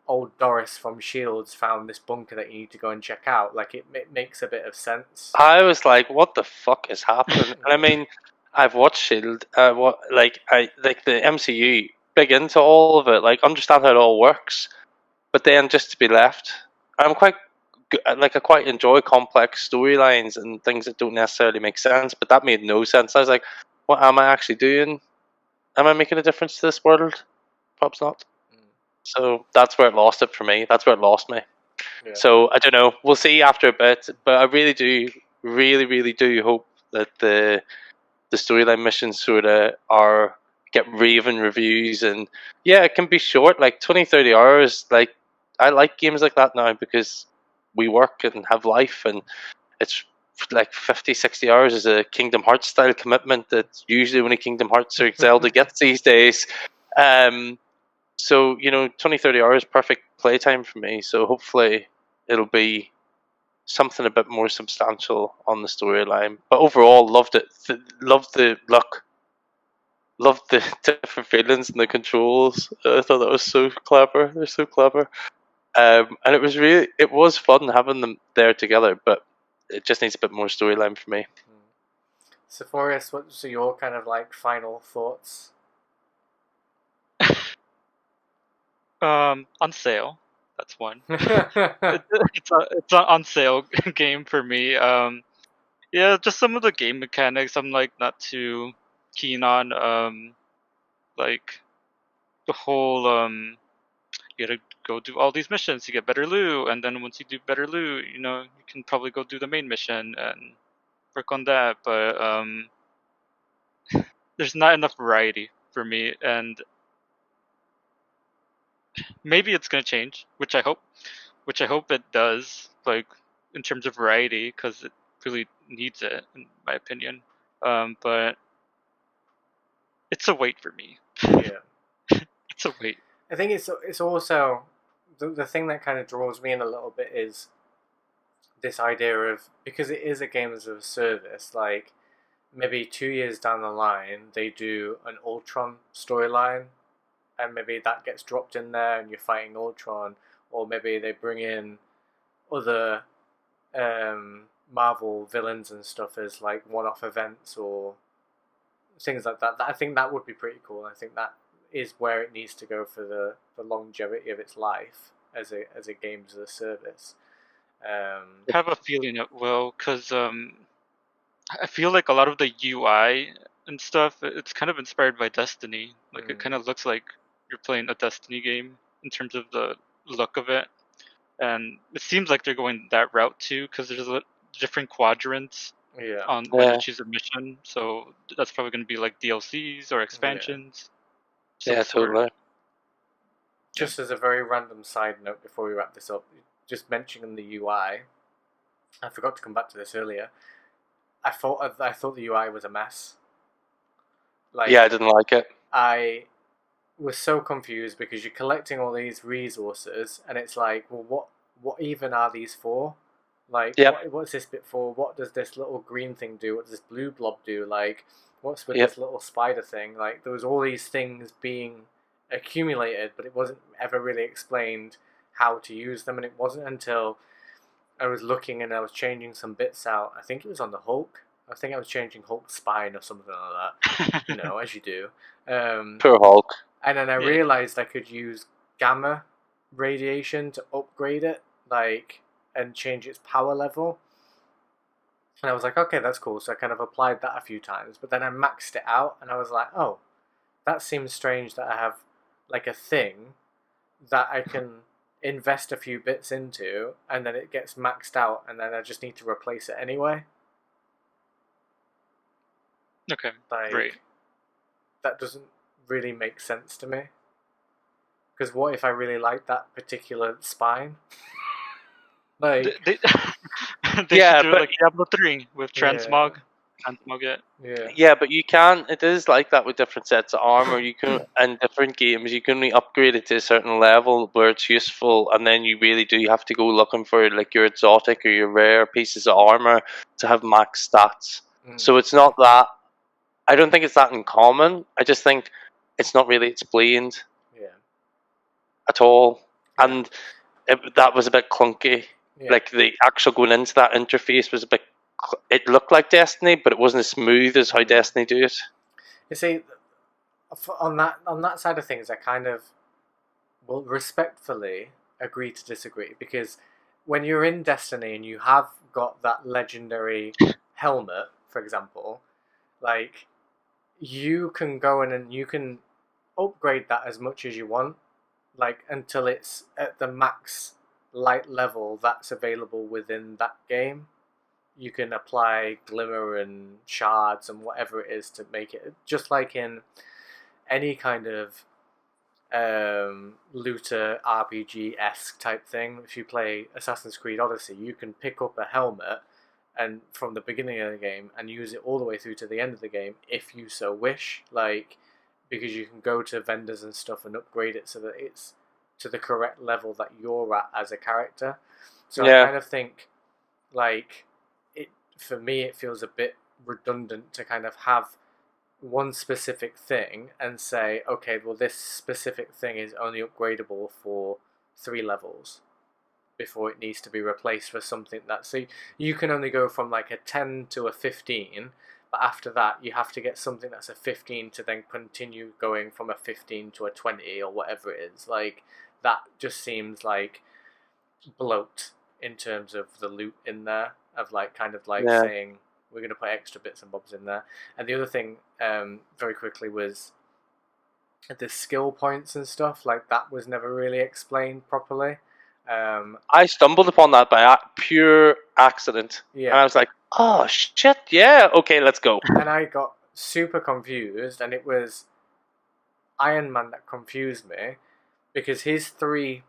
old Doris from S.H.I.E.L.D's found this bunker that you need to go and check out, like it makes a bit of sense. I was like, what the fuck is happening? And I mean, I've watched S.H.I.E.L.D. I like the MCU, big into all of it, like understand how it all works, but then just to be left, I'm quite I quite enjoy complex storylines and things that don't necessarily make sense, but that made no sense. I was like, what am I actually doing? Am I making a difference to this world? Perhaps not. So that's where it lost it for me. That's where it lost me. Yeah. So I don't know. We'll see after a bit, but I really do, really do hope that the storyline missions sort of get raving reviews, and yeah, it can be short, like 20-30 hours. Like, I like games like that now because we work and have life, and it's like 50-60 hours is a Kingdom Hearts style commitment that usually only Kingdom Hearts or Zelda gets these days. So, 20-30 hours, perfect playtime for me. So hopefully it'll be something a bit more substantial on the storyline. But overall, loved it. Loved the look. Loved the different feelings and the controls. I thought that was so clever. They're so clever. And it was fun having them there together, but it just needs a bit more storyline for me. Siforias, what's your kind of like final thoughts? On sale. That's one. It's an on sale game for me. Yeah, just some of the game mechanics I'm like not too keen on. Like the whole you gotta go do all these missions to get better loot, and then once you do better loot, you can probably go do the main mission, and work on that, but there's not enough variety for me, and maybe it's gonna change, which I hope it does, like in terms of variety, because it really needs it, in my opinion. But it's a wait for me. Yeah. It's a wait. I think it's also the thing that kind of draws me in a little bit is this idea of, because it is a game as a service, like maybe 2 years down the line they do an Ultron storyline, and maybe that gets dropped in there and you're fighting Ultron, or maybe they bring in other Marvel villains and stuff as like one-off events or things like that. I think that would be pretty cool. I think that is where it needs to go for the longevity of its life as a game as a service. I have a feeling it will, because I feel like a lot of the UI and stuff, it's kind of inspired by Destiny. Like it kind of looks like you're playing a Destiny game in terms of the look of it, and it seems like they're going that route too, because there's different quadrants on when you choose a mission. So that's probably going to be like DLCs or expansions. Yeah, totally. Just as a very random side note before we wrap this up, just mentioning the UI, I forgot to come back to this earlier. I thought the UI was a mess. Like, yeah, I didn't like it. I was so confused because you're collecting all these resources, and it's like, well, what even are these for? Like, what's this bit for? What does this little green thing do? What does this blue blob do? Like, what's with this little spider thing? Like, there was all these things being accumulated, but it wasn't ever really explained how to use them, and it wasn't until I was looking and I was changing some bits out. I think it was on the Hulk. I think I was changing Hulk's spine or something like that. You know, as you do. Poor Hulk. And then I realised I could use gamma radiation to upgrade it, like, and change its power level. And I was like, okay, that's cool. So I kind of applied that a few times, but then I maxed it out, and I was like, oh, that seems strange that I have like a thing that I can invest a few bits into, and then it gets maxed out, and then I just need to replace it anyway. Okay, like, great. That doesn't really make sense to me. Because what if I really like that particular spine? Like, they should do like Diablo 3 with transmog. Yeah, but you can. It is like that with different sets of armor. You can, in different games, you can only upgrade it to a certain level where it's useful, and then you really do. You have to go looking for like your exotic or your rare pieces of armor to have max stats. So it's not that. I don't think it's that uncommon. I just think it's not really explained at all, and that was a bit clunky. Like the actual going into that interface was a bit. It looked like Destiny, but it wasn't as smooth as how Destiny do it. You see, on that side of things, I kind of will respectfully agree to disagree, because when you're in Destiny and you have got that legendary helmet, for example, like, you can go in and you can upgrade that as much as you want, like, until it's at the max light level that's available within that game. You can apply glimmer and shards and whatever it is to make it, just like in any kind of looter RPG-esque type thing. If you play Assassin's Creed Odyssey, you can pick up a helmet and from the beginning of the game and use it all the way through to the end of the game if you so wish, like, because you can go to vendors and stuff and upgrade it so that it's to the correct level that you're at as a character. So I kind of think, like, for me, it feels a bit redundant to kind of have one specific thing and say, okay, well, this specific thing is only upgradable for 3 levels before it needs to be replaced for something that... So you can only go from like a 10 to a 15, but after that, you have to get something that's a 15 to then continue going from a 15 to a 20 or whatever it is. Like, that just seems like bloat in terms of the loot in there. Of like, kind of like saying we're going to put extra bits and bobs in there. And the other thing, very quickly, was the skill points and stuff. Like, that was never really explained properly. I stumbled upon that by pure accident. And I was like, Oh shit! Yeah. Okay, let's go. And I got super confused, and it was Iron Man that confused me because his 3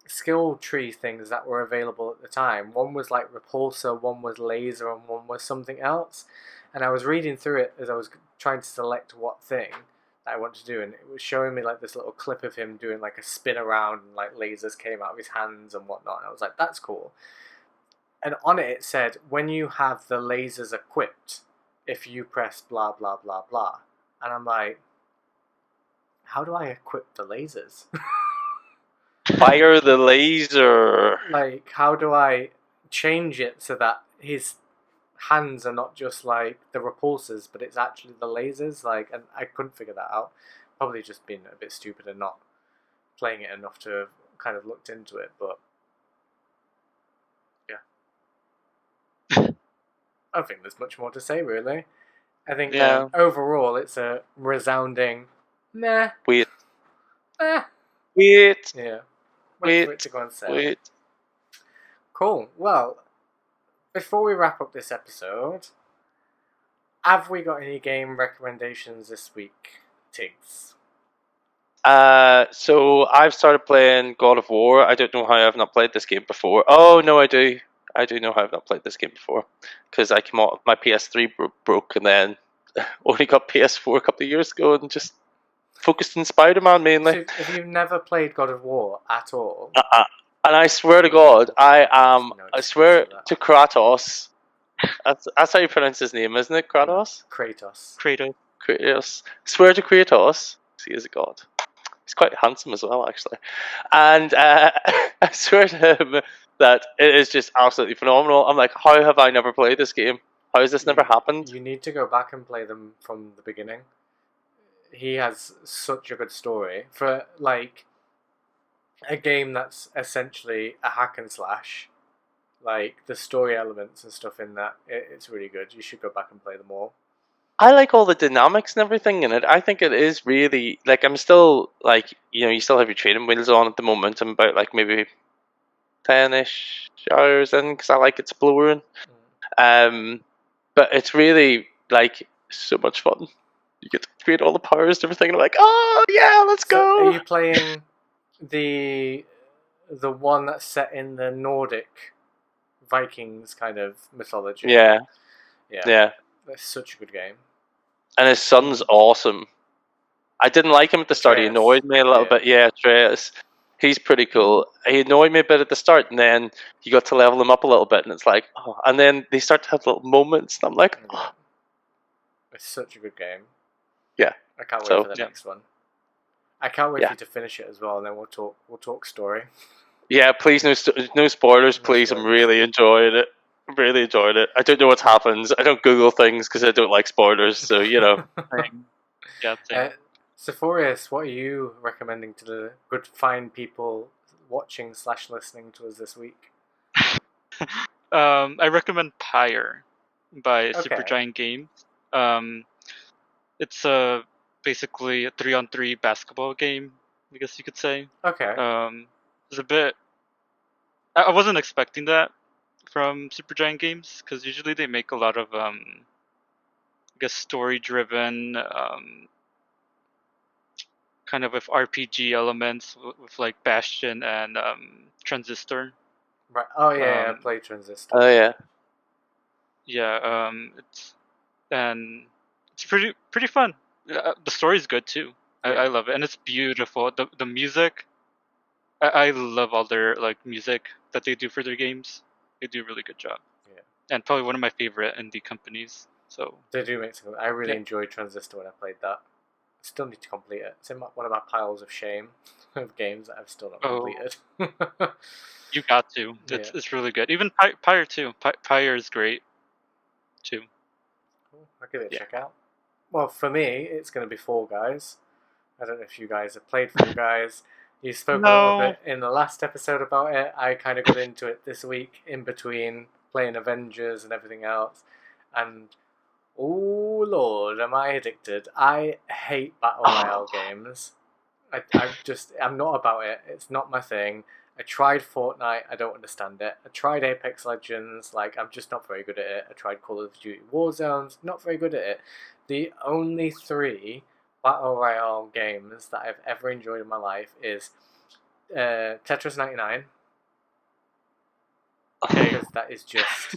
skill tree things that were available at the time, one was like repulsor, one was laser, and one was something else. And I was reading through it as I was trying to select what thing that I want to do, and it was showing me like this little clip of him doing like a spin around, and like lasers came out of his hands and whatnot. And I was like, that's cool. And on it said, when you have the lasers equipped, if you press blah blah blah blah. And I'm like, how do I equip the lasers? Fire the laser. Like, how do I change it so that his hands are not just like the repulsors, but it's actually the lasers? Like, and I couldn't figure that out. Probably just been a bit stupid and not playing it enough to have kind of looked into it, but yeah. I don't think there's much more to say, really. I think overall it's a resounding meh. Wait. Eh. Wait. Yeah. Wait for it to go on sale. Wait. Cool. Well, before we wrap up this episode, have we got any game recommendations this week, Tiggs? So I've started playing God of War. I don't know how I've not played this game before. Oh no, I do. I do know how I've not played this game before because I came out. My PS3 broke, and then only got PS4 a couple of years ago, and just focused on Spider-Man mainly. So, have you never played God of War at all? And I swear to God, I swear to Kratos. That's how you pronounce his name, isn't it? Kratos? Kratos. Kratos. Swear to Kratos. He is a god. He's quite handsome as well, actually. And I swear to him that it is just absolutely phenomenal. I'm like, how have I never played this game? How has this never happened? You need to go back and play them from the beginning. He has such a good story for like a game that's essentially a hack and slash. Like the story elements and stuff in that, it's really good. You should go back and play them all. I like all the dynamics and everything in it. I think it is really like I'm still like you still have your training wheels on at the moment. I'm about like maybe 10-ish hours in because I like exploring. But it's really like so much fun. You get to create all the powers and everything, and I'm like, oh yeah, let's go. Are you playing the one that's set in the Nordic Vikings kind of mythology? Yeah. That's such a good game. And his son's awesome. I didn't like him at the start. He annoyed me a little bit. Yeah, Atreus. He's pretty cool. He annoyed me a bit at the start, and then you got to level him up a little bit, and it's like, oh. And then they start to have little moments, and I'm like, oh. It's such a good game. Yeah. I can't wait for the next one. I can't wait for you to finish it as well, and then we'll talk story. Yeah, please no spoilers, please. I'm really enjoying it. Really enjoyed it. I don't know what happens. I don't Google things because I don't like spoilers. So Siforias, what are you recommending to the good fine people watching / listening to us this week? I recommend Pyre by Supergiant Games. It's basically a 3-on-3 basketball game, I guess you could say. Okay. It's a bit. I wasn't expecting that from Supergiant Games because usually they make a lot of I guess story-driven, kind of with RPG elements with like Bastion and Transistor. Right. Oh yeah, I played Transistor. Oh yeah. Yeah. It's pretty fun. The story's good too. I love it, and it's beautiful. The music. I love all their like music that they do for their games. They do a really good job. Yeah. And probably one of my favorite indie companies. So they do make some. I really enjoyed Transistor when I played that. I still need to complete it. It's in one of my piles of shame of games that I've still not completed. You got to. It's really good. Even Pyre too. Pyre is great too. Cool. I'll give it a check out. Well, for me, it's going to be Fall Guys. I don't know if you guys have played Fall Guys. You spoke a little bit in the last episode about it. I kind of got into it this week in between playing Avengers and everything else. And, oh Lord, am I addicted. I hate Battle Royale games. I'm not about it. It's not my thing. I tried Fortnite, I don't understand it. I tried Apex Legends, like I'm just not very good at it. I tried Call of Duty Warzones, not very good at it. The only 3 Battle Royale games that I've ever enjoyed in my life is Tetris 99. Okay. Because that's just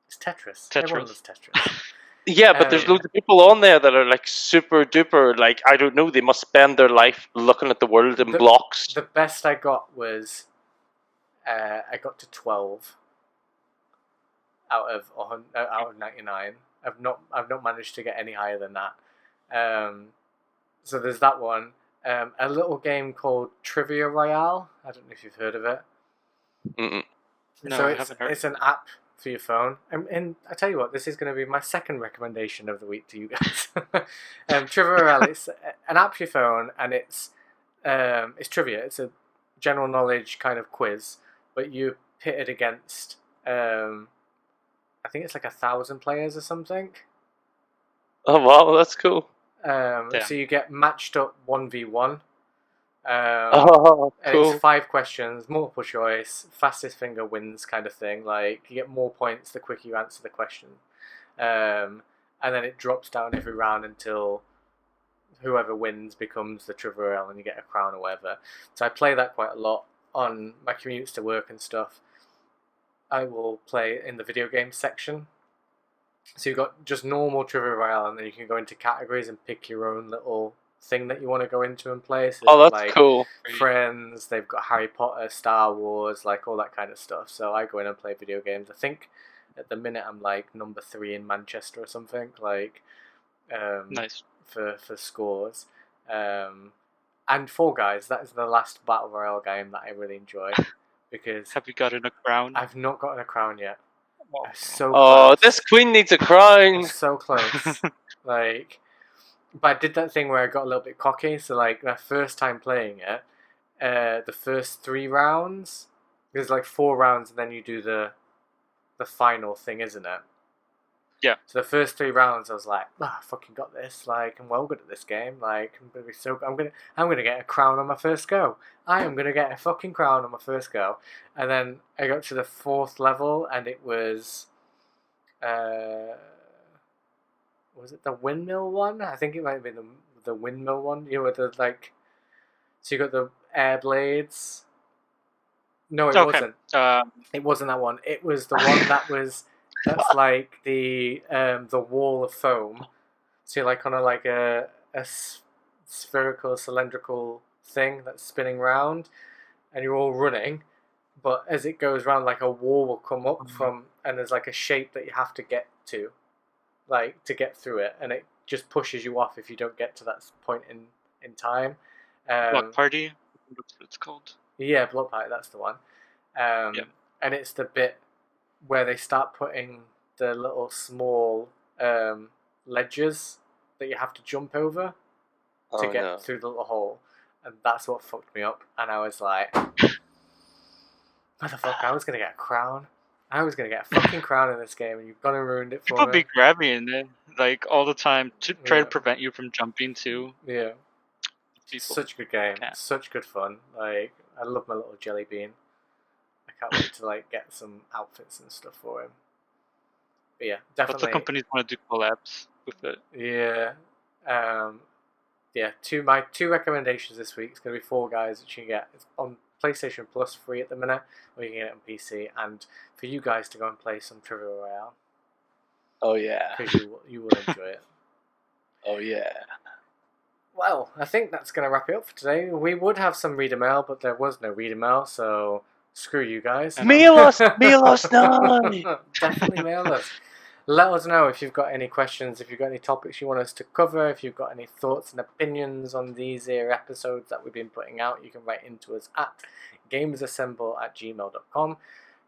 it's Tetris. Everyone Tetris. loves Tetris. Yeah, but there's Um, loads of people on there that are like super duper. Like I don't know, they must spend their life looking at the world in blocks. The best I got was I got to 12 out of 99. I've not managed to get any higher than that. So there's that one. A little game called Trivia Royale. I don't know if you've heard of it. Mm-mm. No, So I haven't heard. it's an app for your phone. And I tell you what, this is going to be my second recommendation of the week to you guys. Trivia Royale, it's an app for your phone, and it's trivia. It's a general knowledge kind of quiz, but you pit it against, I think it's like 1,000 players or something. Oh wow, that's cool. So you get matched up 1v1. Oh, And cool. it's 5 questions, multiple choice, fastest finger wins kind of thing. Like you get more points the quicker you answer the question, and then it drops down every round until whoever wins becomes the Trivia Royale, and you get a crown or whatever. So I play that quite a lot on my commutes to work and stuff. I will play in the video game section. So you've got just normal Trivia Royale, and then you can go into categories and pick your own little thing that you want to go into and play. So Oh, that's like cool. Friends, they've got Harry Potter, Star Wars, like all that kind of stuff. So I go in and play video games. I think at the minute I'm like number 3 in Manchester or something, like Nice. for scores. And Fall Guys, that is the last Battle Royale game that I really enjoy because Have you gotten a crown? I've not gotten a crown yet. Oh. I'm so Oh, close. this queen needs a crown. I'm so close. Like, but I did that thing where I got a little bit cocky. So like my first time playing it, the first 3 rounds, there's like 4 rounds, and then you do the final thing, isn't it? Yeah. So the first 3 rounds, I was like, I fucking got this. Like, I'm well good at this game. Like, I'm gonna be so. I'm gonna get a crown on my first go. I am gonna get a fucking crown on my first go. And then I got to the 4th level, and it was it the windmill one? I think it might have been the windmill one. You know, with the like. So you got the air blades. No, it wasn't. It wasn't that one. It was the one that's like the wall of foam. So you're like on a spherical cylindrical thing that's spinning round, and you're all running. But as it goes round, like a wall will come up from, and there's like a shape that you have to get to, like to get through it, and it just pushes you off if you don't get to that point in time. Block party. That's what it's called. Yeah, block party. That's the one. And it's the bit where they start putting the little small ledges that you have to jump over to get through the little hole, and that's what fucked me up. And I was like, motherfucker, I was gonna get a crown. I was gonna get a fucking crown in this game, and you've gone and ruined it for People me. be grabbing it like all the time to try to prevent you from jumping too. Yeah. People. Such a good game. Yeah. Such good fun. Like, I love my little jelly bean. I can't wait to like get some outfits and stuff for him. But yeah, definitely. Lots of companies want to do collabs with it. Yeah. My 2 recommendations this week is going to be Fall Guys, which you can get on PlayStation Plus free at the minute, or you can get it on PC, and for you guys to go and play some Trivia Royale. Oh yeah. Because you will enjoy it. Oh yeah. Well, I think that's going to wrap it up for today. We would have some reader mail, but there was no reader mail, so screw you guys. Mail us now. Definitely mail us. Let us know if you've got any questions, if you've got any topics you want us to cover, if you've got any thoughts and opinions on these here episodes that we've been putting out. You can write into us at gamersassemble@gmail.com.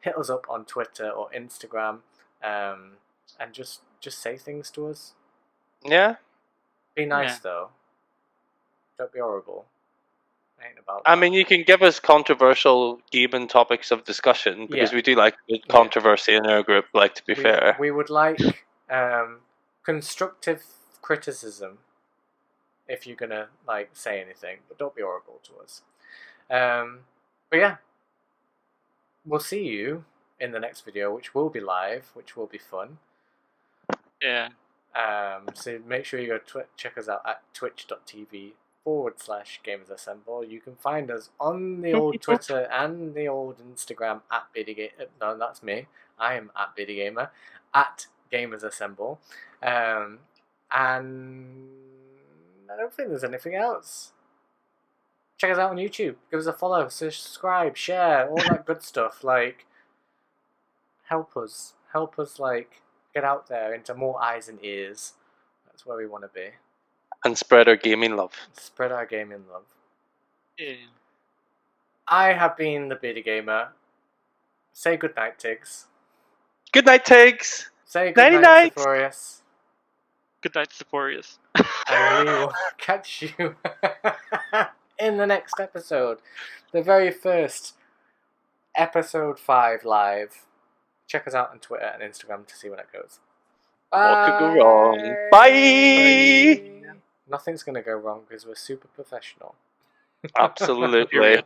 Hit us up on Twitter or Instagram, and just say things to us. Yeah. Be nice Yeah. though. Don't be horrible. Ain't about that. I mean, you can give us controversial gaming topics of discussion because we do like good controversy in our group. Like, to be fair, we would like constructive criticism if you're gonna like say anything, but don't be horrible to us. But yeah, we'll see you in the next video, which will be live, which will be fun. Yeah. So make sure you go check us out at twitch.tv/Gaymers Assemble. You can find us on the old Twitter and the old Instagram at Beardy Gaymer. No, that's me. I am at Beardy Gaymer, at Gaymers Assemble. And I don't think there's anything else. Check us out on YouTube. Give us a follow, subscribe, share, all that good stuff. Like, help us, like, get out there into more eyes and ears. That's where we want to be. And spread our gaming love. Spread our gaming love. Yeah. I have been the Beardy Gaymer. Say goodnight, Tiggs. Good night, Tiggs. Say goodnight, Nighty-night. Siforias. Good night, Siforias. And we will catch you in the next episode. The very first episode 5 live. Check us out on Twitter and Instagram to see when it goes. What could go wrong? Bye. Nothing's going to go wrong because we're super professional. Absolutely.